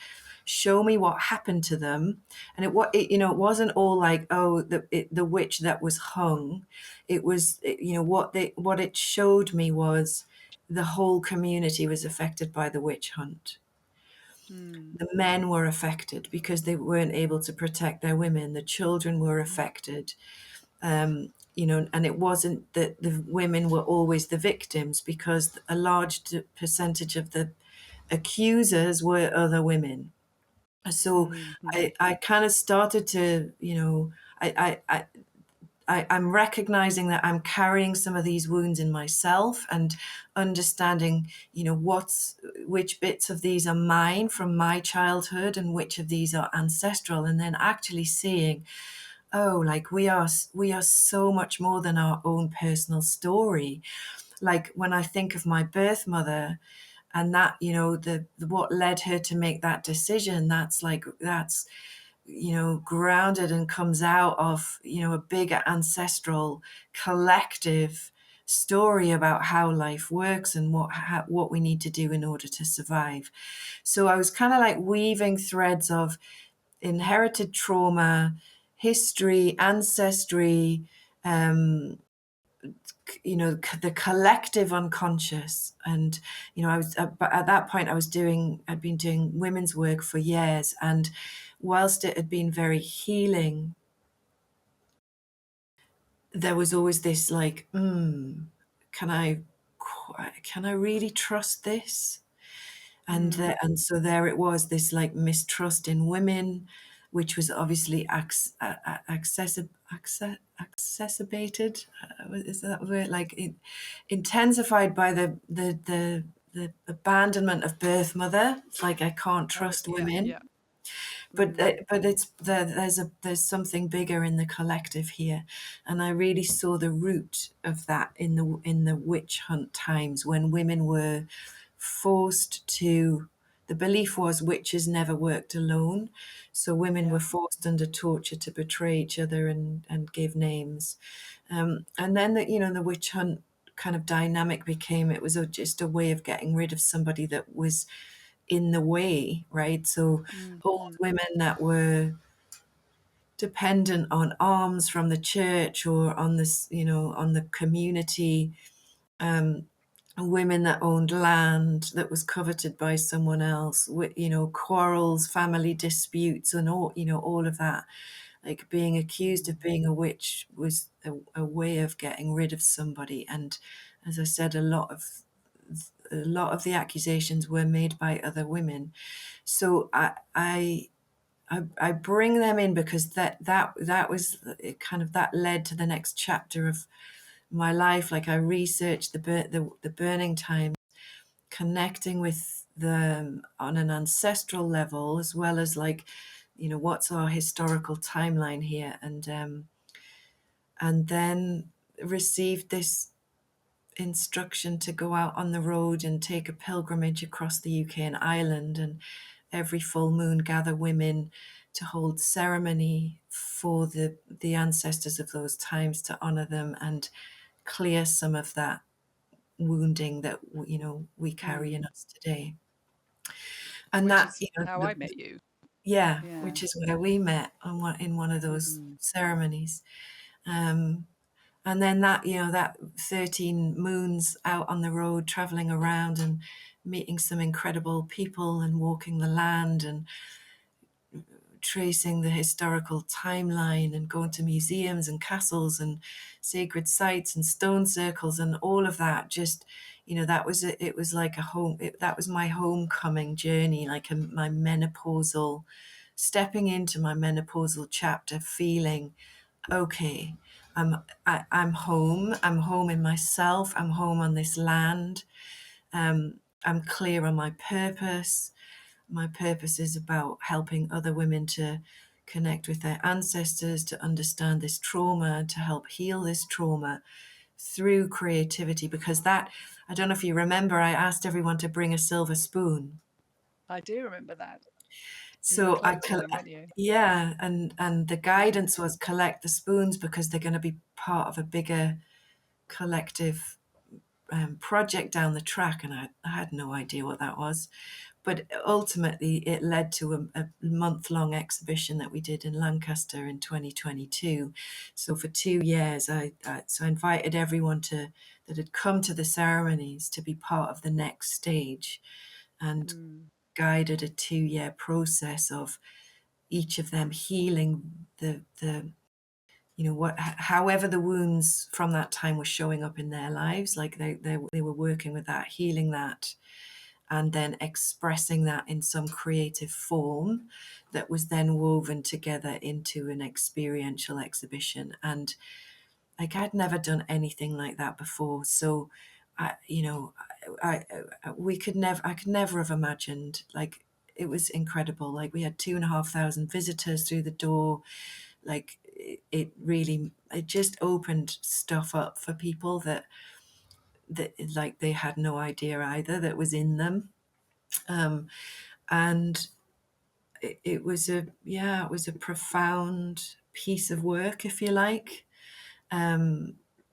show me what happened to them. And it wasn't all like, oh, the witch that was hung. It was, what it showed me was the whole community was affected by the witch hunt. Mm, The men were affected because they weren't able to protect their women. The children were mm, affected. Um, and it wasn't that the women were always the victims, because a large percentage of the accusers were other women. So Mm-hmm. I kind of started to, I'm recognizing that I'm carrying some of these wounds in myself, and understanding, which bits of these are mine from my childhood and which of these are ancestral, and then actually seeing, oh, like we are so much more than our own personal story. Like when I think of my birth mother, and that, the what led her to make that decision, that's grounded and comes out of, a bigger ancestral collective story about how life works and what we need to do in order to survive. So I was kind of like weaving threads of inherited trauma, history, ancestry, um, the collective unconscious. And I was, but at that point I'd been doing women's work for years, and whilst it had been very healing, there was always this like, can I can I really trust this? Mm. And so there it was, this like mistrust in women, which was obviously accessibated. Is that the word? Like intensified by the abandonment of birth mother. It's like I can't Oh, trust yeah, women. yeah. But Mm. there's something bigger in the collective here, and I really saw the root of that in the witch hunt times, when women were forced to. The belief was witches never worked alone, so women Yeah. were forced under torture to betray each other and give names, and then the witch hunt kind of dynamic became, it was just a way of getting rid of somebody that was in the way, right? So Mm, old mm. women that were dependent on alms from the church or on this, on the community, um, women that owned land that was coveted by someone else, quarrels, family disputes, and all of that. Like being accused of being a witch was a way of getting rid of somebody. And as I said, a lot of the accusations were made by other women. So I bring them in because that was kind of, that led to the next chapter of my life. Like I researched the burning time, connecting with them on an ancestral level, as well as like, what's our historical timeline here, and then received this instruction to go out on the road and take a pilgrimage across the UK and Ireland, and every full moon gather women to hold ceremony for the ancestors of those times, to honor them and clear some of that wounding that we carry in Mm. us today. And Which that, is how I met you. yeah, Yeah. which is where we met in one of those Mm. ceremonies. um, and then that 13 moons out on the road, traveling around and meeting some incredible people and walking the land and tracing the historical timeline and going to museums and castles and sacred sites and stone circles and all of that. Just, that was it was like a home, that was my homecoming journey, like my menopausal, stepping into my menopausal chapter, feeling okay, I'm home. I'm home in myself. I'm home on this land. I'm clear on my purpose. My purpose is about helping other women to connect with their ancestors, to understand this trauma, to help heal this trauma through creativity. Because that, I don't know if you remember, I asked everyone to bring a silver spoon. I do remember that. And you So collected them, weren't you? yeah, and the Mm. guidance was collect the spoons because they're going to be part of a bigger collective project down the track, and I had no idea what that was. But ultimately, it led to a month-long exhibition that we did in Lancaster in 2022. So for 2 years, I invited everyone that had come to the ceremonies to be part of the next stage, and Mm. guided a 2-year process of each of them healing the however the wounds from that time were showing up in their lives, like they were working with that, healing that, and then expressing that in some creative form that was then woven together into an experiential exhibition. And like I'd never done anything like that before, so I could never have imagined. Like, it was incredible. Like, we had 2,500 visitors through the door. Like, it just opened stuff up for people that like they had no idea either that was in them. And it was a profound piece of work, if you like,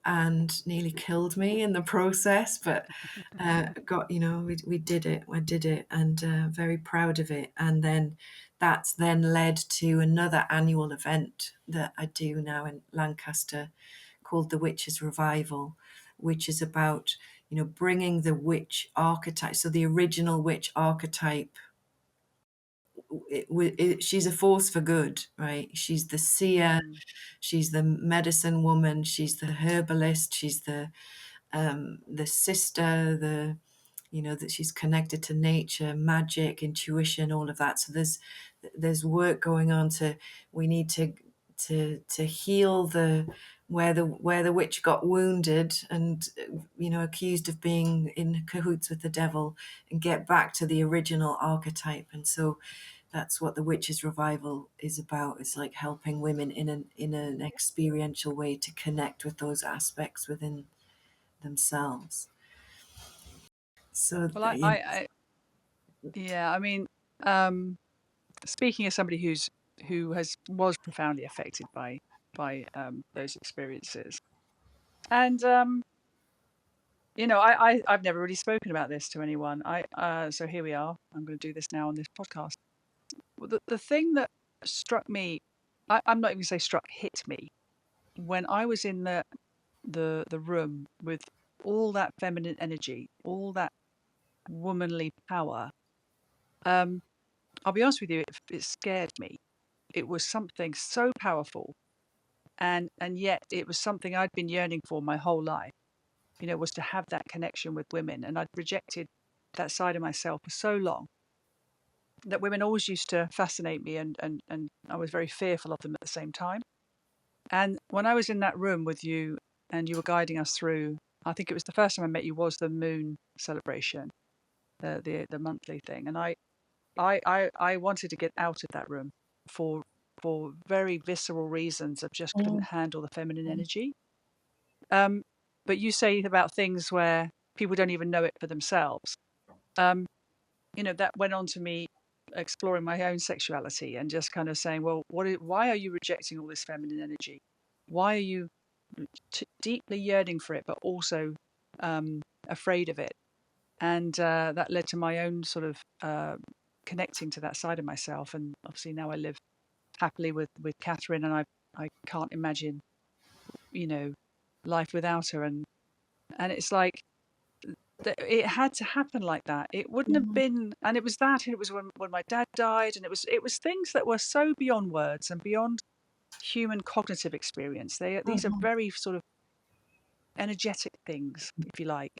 and nearly killed me in the process. But we did it. I did it, and very proud of it. And then that's then led to another annual event that I do now in Lancaster, called the Witches Revival, which is about bringing the witch archetype. So the original witch archetype, she's a force for good, right? She's the seer, Mm. she's the medicine woman, she's the herbalist, she's the sister, that she's connected to nature, magic, intuition, all of that. So there's work going on. We need to heal where the witch got wounded and accused of being in cahoots with the devil, and get back to the original archetype. And so that's what the Witches Revival is about. It's like helping women in an experiential way to connect with those aspects within themselves. So Well, yeah, I mean, um, speaking as somebody was profoundly affected by those experiences, and I've never really spoken about this to anyone. So here we are. I'm going to do this now on this podcast. Well, the thing that struck me, I'm not even going to say struck, hit me when I was in the room with all that feminine energy, all that womanly power. I'll be honest with you, it scared me. It was something so powerful, and yet it was something I'd been yearning for my whole life. Was to have that connection with women, and I'd rejected that side of myself for so long that women always used to fascinate me, and I was very fearful of them at the same time. And when I was in that room with you and you were guiding us through, I think it was the first time I met you was the moon celebration, the monthly thing, and I wanted to get out of that room for very visceral reasons of just couldn't Mm, handle the feminine energy. Um, but you say about things where people don't even know it for themselves. Um, that went on to me exploring my own sexuality and just kind of saying, well, why are you rejecting all this feminine energy? Why are you deeply yearning for it, but also afraid of it? And that led to my own sort of connecting to that side of myself. And obviously now I live happily with Catherine, and I can't imagine you know life without her. And it's like it had to happen like that. It wouldn't have mm, been, and it was that, and it was when my dad died, and it was things that were so beyond words and beyond human cognitive experience. These are mhm, very sort of energetic things, if you like.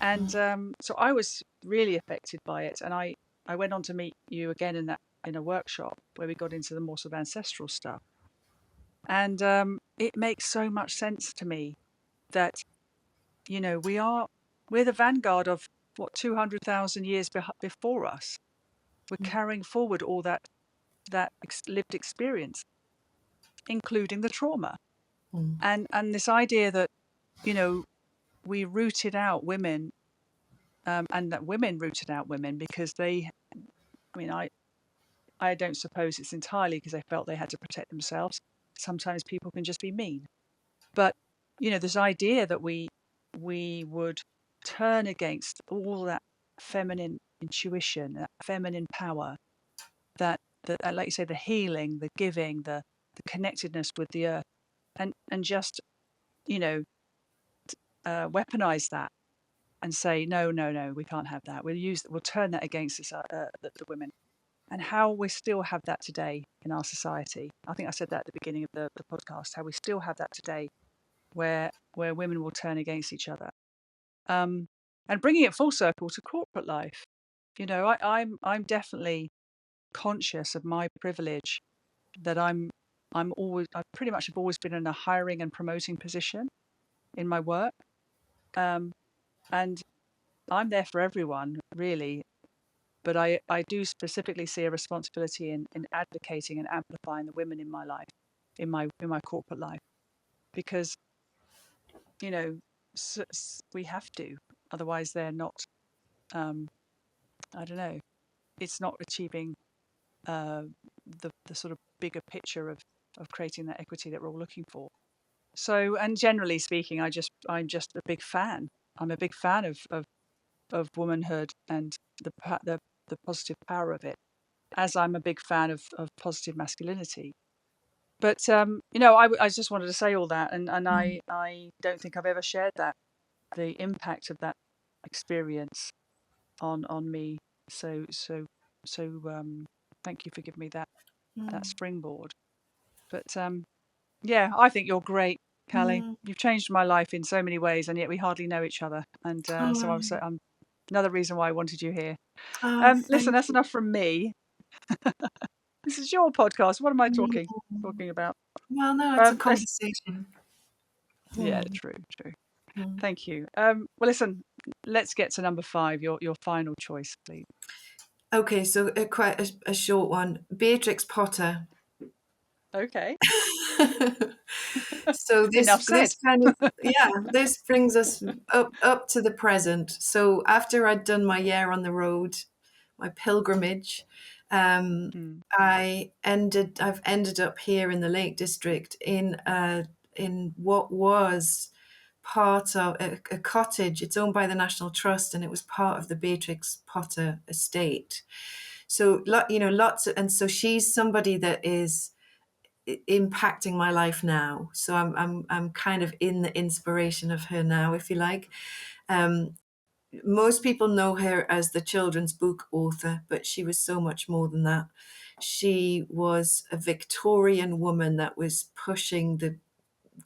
And so I was really affected by it, and I went on to meet you again in a workshop where we got into the more sort of ancestral stuff. And it makes so much sense to me that we're the vanguard of what 200,000 years before us. We're carrying forward all that lived experience, including the trauma, mm, and this idea that you know we rooted out women, and that women rooted out women because they. I mean, I don't suppose it's entirely because they felt they had to protect themselves. Sometimes people can just be mean, but this idea that we would turn against all that feminine intuition, that feminine power, that like you say, the healing, the giving, the connectedness with the earth, and just you know weaponize that and say no, no, no, we can't have that. We'll turn that against us, the women. and how we still have that today in our society. I think I said that at the beginning of the podcast, how we still have that today where women will turn against each other. And bringing it full circle to corporate life, I'm definitely conscious of my privilege that I pretty much have always been in a hiring and promoting position in my work. And I'm there for everyone, really. But I do specifically see a responsibility in advocating and amplifying the women in my life, in my corporate life, because we have to. Otherwise, they're not. I don't know. It's not achieving the sort of bigger picture of creating that equity that we're all looking for. So, and generally speaking, I'm just a big fan. I'm a big fan of womanhood and the positive power of it, as I'm a big fan of positive masculinity. But I just wanted to say all that, and I don't think I've ever shared that, the impact of that experience on me. So thank you for giving me that springboard. But yeah, I think you're great, Callie. Mm. You've changed my life in so many ways, and yet we hardly know each other. And so Oh, I'm another reason why I wanted you here. oh, Listen, thank that's you. enough from me. This is your podcast. What am I Mm. talking about? Well, no, it's a Let's conversation. Yeah, Mm. true. Mm. Thank you. Well, listen, let's get to number 5. Your final choice, please. Okay, so quite a short one. Beatrix Potter. Okay. So Enough said. this kind of, yeah, this brings us up to the present. So after I'd done my year on the road, my pilgrimage, Mm, I've ended up here in the Lake District in what was part of a cottage. It's owned by the National Trust, and it was part of the Beatrix Potter estate. So and so she's somebody that is impacting my life now. So I'm kind of in the inspiration of her now, if you like. Um, Most people know her as the children's book author, but she was so much more than that. She was a Victorian woman that was pushing the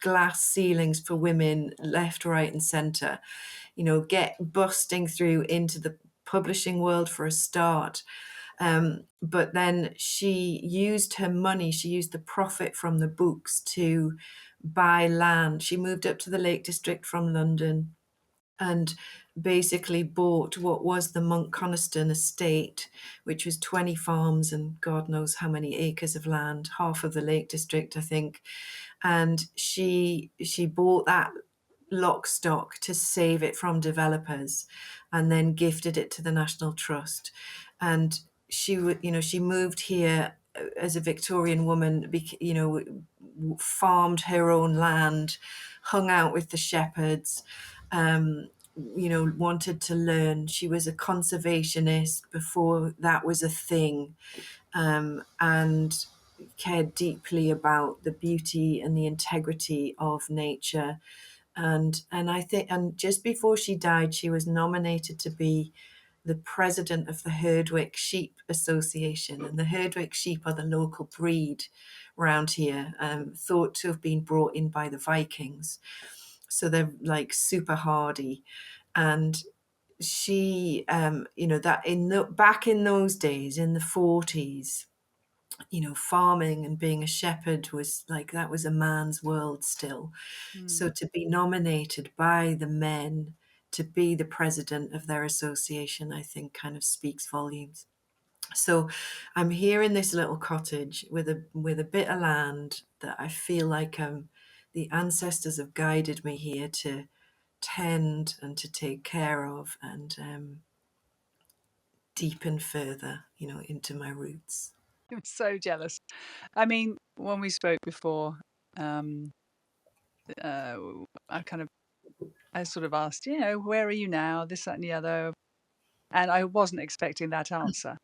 glass ceilings for women left, right, and center. Get busting through into the publishing world for a start. But then she used her money, she used the profit from the books to buy land. She moved up to the Lake District from London and basically bought what was the Monk Coniston estate, which was 20 farms and God knows how many acres of land, half of the Lake District, I think. And she bought that lock stock to save it from developers and then gifted it to the National Trust. And she moved here as a Victorian woman, farmed her own land, hung out with the shepherds, wanted to learn. She was a conservationist before that was a thing, and cared deeply about the beauty and the integrity of nature. And I think, and just before she died, she was nominated to be the president of the Herdwick Sheep Association. And the Herdwick sheep are the local breed around here, thought to have been brought in by the Vikings. So they're like super hardy. And she, that back in those days, in the 40s, farming and being a shepherd was like, that was a man's world still. mm. So to be nominated by the men to be the president of their association, I think kind of speaks volumes. So I'm here in this little cottage with a bit of land that I feel like the ancestors have guided me here to tend and to take care of and deepen further, into my roots. I'm so jealous. I mean, when we spoke before, um, uh, I kind of I sort of asked, where are you now? This, that, and the other, and I wasn't expecting that answer,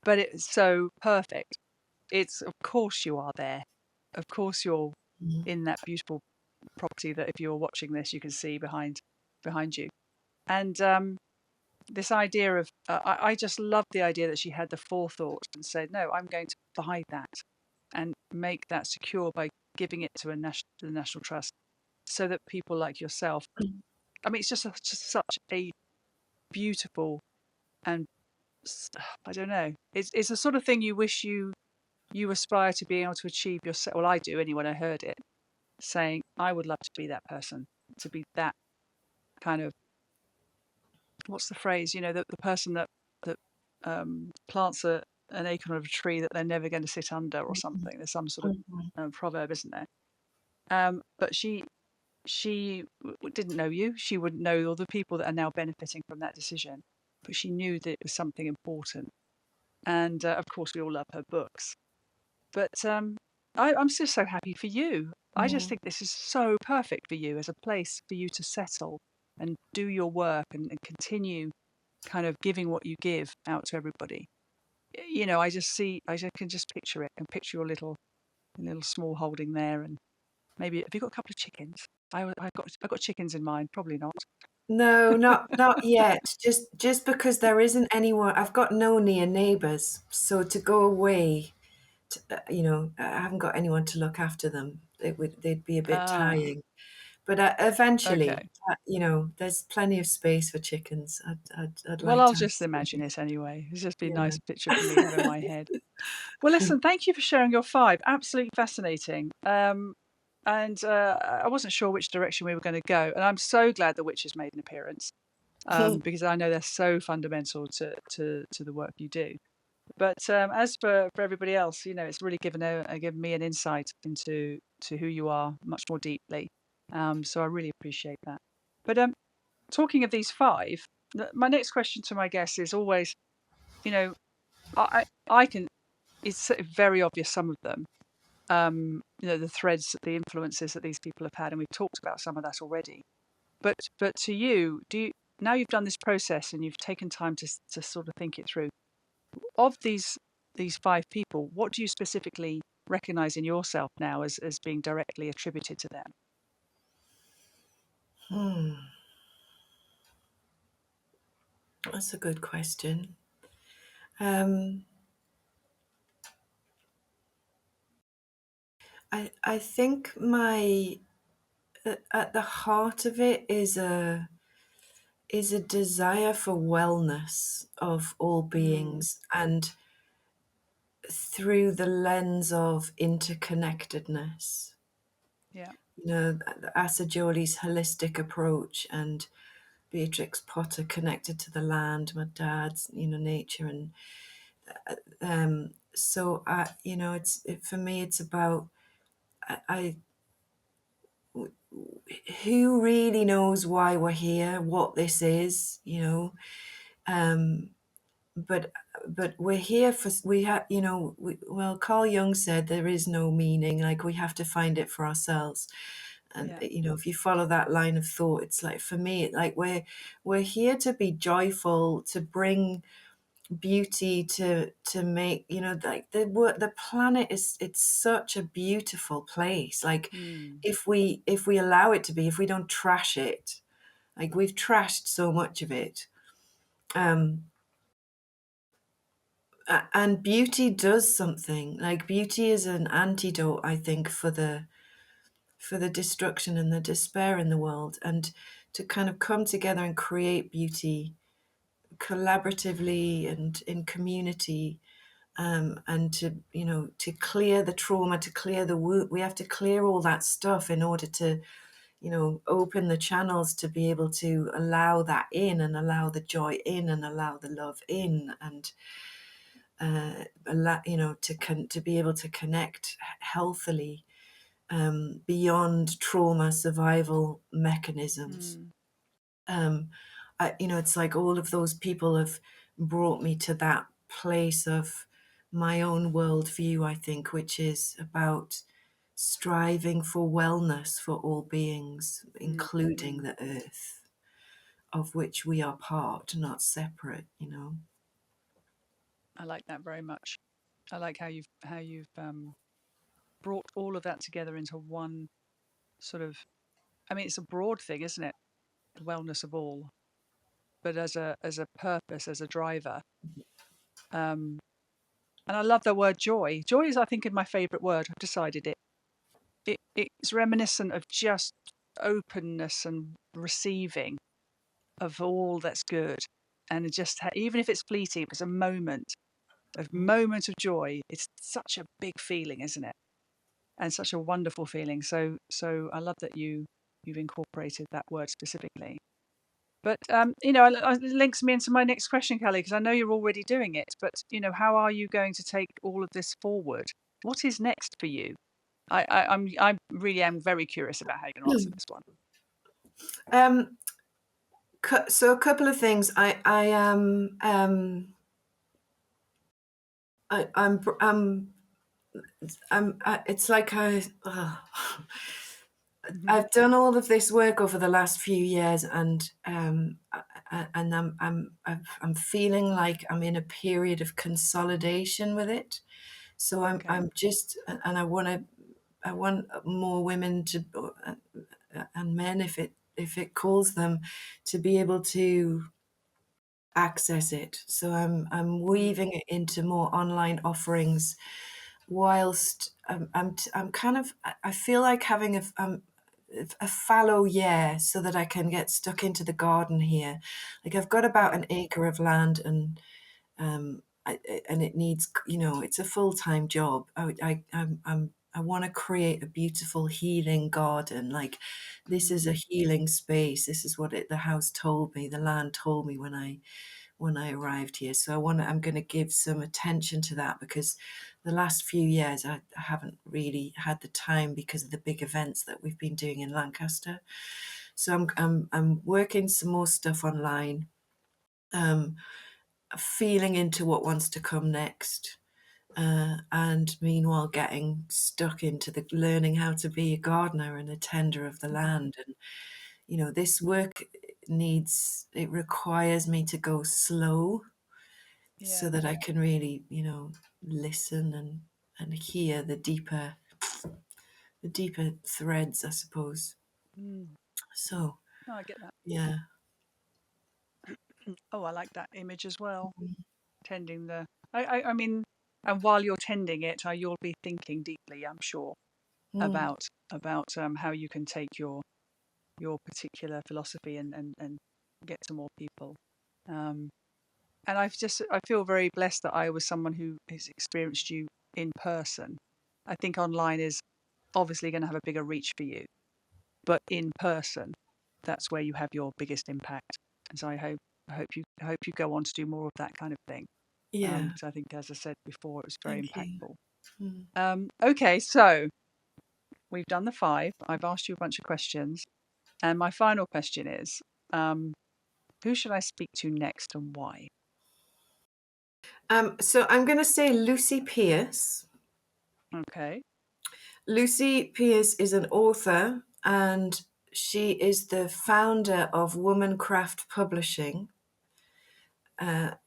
but it's so perfect. It's, of course you are there. Of course you're Mm. in that beautiful property that if you're watching this, you can see behind you. And this idea of I just love the idea that she had the forethought and said, no, I'm going to buy that and make that secure by giving it to the National Trust, so that people like yourself. I mean, it's just such a beautiful and I don't know. It's the sort of thing you wish you aspire to be able to achieve yourself. Well, I do anyway. When I heard it, saying I would love to be that person, to be that kind of, what's the phrase? You know, the person that plants an acorn of a tree that they're never going to sit under or something. There's some sort of proverb, isn't there? But she didn't know you. She wouldn't know all the people that are now benefiting from that decision. But she knew that it was something important. And of course, we all love her books. But I'm just so happy for you. I just think this is so perfect for you as a place for you to settle and do your work and continue kind of giving what you give out to everybody. You know, I can just picture it and picture your little small holding there, and maybe have you got a couple of chickens? I've got chickens in mind. Probably not. No, not yet. Just because there isn't anyone, I've got no near neighbours, so to go away, I haven't got anyone to look after them. They'd be a bit Ah, tiring. But eventually, okay. there's plenty of space for chickens. I'd Well, like I'll to have just some. imagine it anyway. It's just be a Yeah. nice picture for me to have in my head. Well, listen, thank you for sharing your 5. Absolutely fascinating. And I wasn't sure which direction we were going to go, and I'm so glad the witches made an appearance, because I know they're so fundamental to the work you do. But as for everybody else, you know, it's really given me an insight into who you are much more deeply. So I really appreciate that. But talking of these 5, my next question to my guests is always, you know, I can. It's very obvious, some of them. You know, the threads, the influences that these people have had, and we've talked about some of that already. But to you, now you've done this process and you've taken time to sort of think it through, of these 5 people, what do you specifically recognize in yourself now as being directly attributed to them? Hmm, that's a good question. Um, I think at the heart of it is a desire for wellness of all Mm, beings, and through the lens of interconnectedness. yeah. Asa Jolie's holistic approach, and Beatrix Potter connected to the land, my dad's, nature, and so for me, it's about I who really knows why we're here, what this is, um, but we're here for we have well, Carl Jung said there is no meaning, like we have to find it for ourselves. And Yeah. if you follow that line of thought, it's like, for me, like we're here to be joyful, to bring beauty, to make, like the planet is, it's such a beautiful place. Like Mm, if we allow it to be, if we don't trash it, like we've trashed so much of it. um and beauty does something. Like beauty is an antidote, I think, for the destruction and the despair in the world, and to kind of come together and create beauty collaboratively and in community, and to clear the trauma, to clear the wound. We have to clear all that stuff in order to open the channels to be able to allow that in, and allow the joy in, and allow the love in, and to be able to connect healthily, beyond trauma survival mechanisms. mm, um, it's like all of those people have brought me to that place of my own worldview, I think, which is about striving for wellness for all beings, mm, including mm. the earth, of which we are part, not separate. I like that very much. I like how you've brought all of that together into one sort of. I mean, it's a broad thing, isn't it? The wellness of all. as a purpose, as a driver. And I love the word joy. Joy is, I think, my favourite word. I've decided it. It's reminiscent of just openness and receiving of all that's good, and it just even if it's fleeting, if it's a moment of joy, it's such a big feeling, isn't it? And such a wonderful feeling. So I love that you've incorporated that word specifically. But it links me into my next question, Kelly, because I know you're already doing it. But how are you going to take all of this forward? What is next for you? I really am very curious about how you're going to answer this one. So a couple of things. It's like I've done all of this work over the last few years, and I'm feeling like I'm in a period of consolidation with it. So I'm just, and I want more women to, and men, if it calls them, to be able to access it. So I'm weaving it into more online offerings, whilst I'm kind of, I feel like having a fallow year so that I can get stuck into the garden here. Like I've got about an acre of land, and it needs, it's a full-time job. I want to create a beautiful healing garden. Like this is a healing space. This is what the house told me, the land told me when I arrived here. So I'm going to give some attention to that, because the last few years I haven't really had the time because of the big events that we've been doing in Lancaster. So I'm working some more stuff online, feeling into what wants to come next. And meanwhile getting stuck into the learning how to be a gardener and a tender of the land. And this work requires me to go slow, so that I can really listen and hear the deeper threads, I suppose. So I get that. yeah. Oh, I like that image as well. Tending I mean, and while you're tending it, you'll be thinking deeply, I'm sure, about how you can take your particular philosophy and get to more people. And I feel very blessed that I was someone who has experienced you in person. I think online is obviously going to have a bigger reach for you, but in person, that's where you have your biggest impact. And so I hope you go on to do more of that kind of thing. Yeah. Because I think, as I said before, it was very Thank impactful. you. Okay, so we've done the 5. I've asked you a bunch of questions, and my final question is, who should I speak to next, and why? So I'm going to say Lucy Pierce. Okay. Lucy Pierce is an author, and she is the founder of Womancraft Publishing,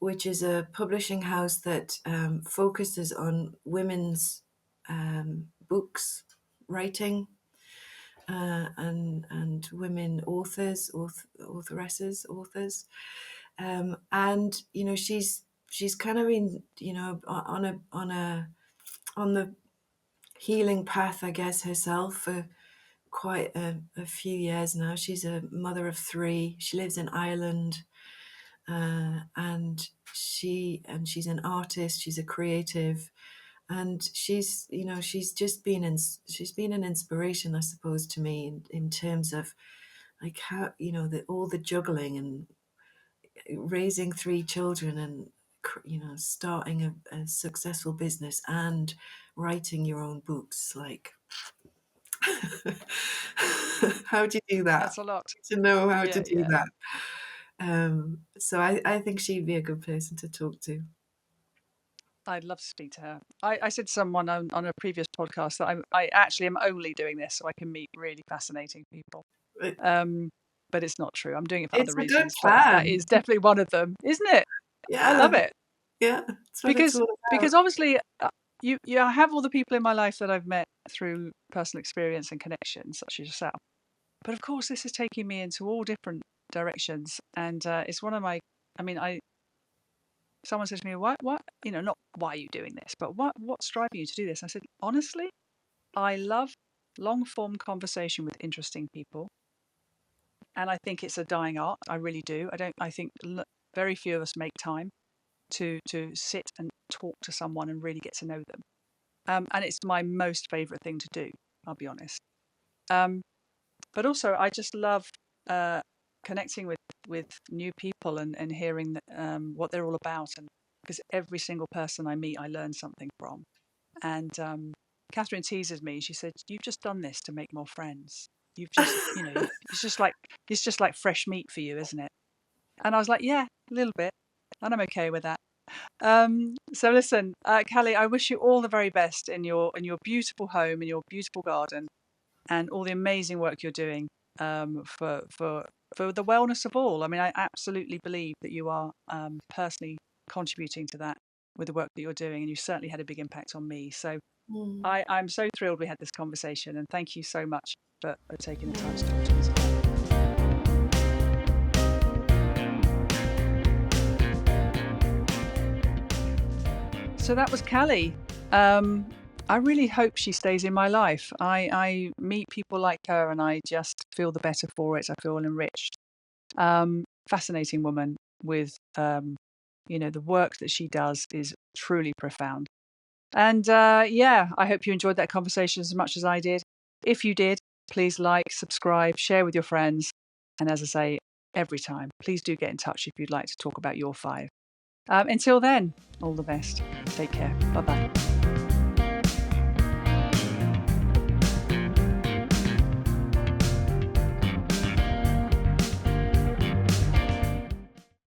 which is a publishing house that focuses on women's books, writing, and women authors, authors. And she's kind of been on the healing path, I guess, herself for quite a few years now. She's a mother of 3. She lives in Ireland, and she's an artist. She's a creative, and she's just been she's been an inspiration, I suppose, to me in terms of like how all the juggling and raising 3 children, and starting a successful business and writing your own books. Like how do you do that? That's a lot. To know how to Yeah, do that. So I think she'd be a good person to talk to. I'd love to speak to her. I said to someone on a previous podcast that I actually am only doing this so I can meet really fascinating people. But it's not true. I'm doing it for other It's a good reasons, but that plan. is definitely one of them, isn't it? I Yeah, love it yeah, that's what it's because all about. obviously you I have all the people in my life that I've met through personal experience and connection, such as yourself. But of course, this is taking me into all different directions. And it's one of my, I mean, someone said to me, what, not why are you doing this, but what's driving you to do this? I said, honestly, I love long form conversation with interesting people. And I think it's a dying art. I really do. I think very few of us make time to sit and talk to someone and really get to know them. And it's my most favorite thing to do, I'll be honest. But also I just love connecting with new people and hearing what they're all about. And because every single person I meet, I learn something from. And Catherine teases me. She said, "You've just done this to make more friends. You've just, it's just like fresh meat for you, isn't it?" And I was like, "Yeah, a little bit," and I'm okay with that. So listen, Cali, I wish you all the very best in your beautiful home, in your beautiful garden, and all the amazing work you're doing for the wellness of all. I mean, I absolutely believe that you are personally contributing to that with the work that you're doing, and you certainly had a big impact on me. So I'm so thrilled we had this conversation, and thank you so much for taking the time to talk to us. So that was Cali. I really hope she stays in my life. I meet people like her and I just feel the better for it. I feel enriched. Fascinating woman with, the work that she does is truly profound. And I hope you enjoyed that conversation as much as I did. If you did, please like, subscribe, share with your friends. And as I say every time, please do get in touch if you'd like to talk about your 5. Until then, all the best. Take care. Bye-bye.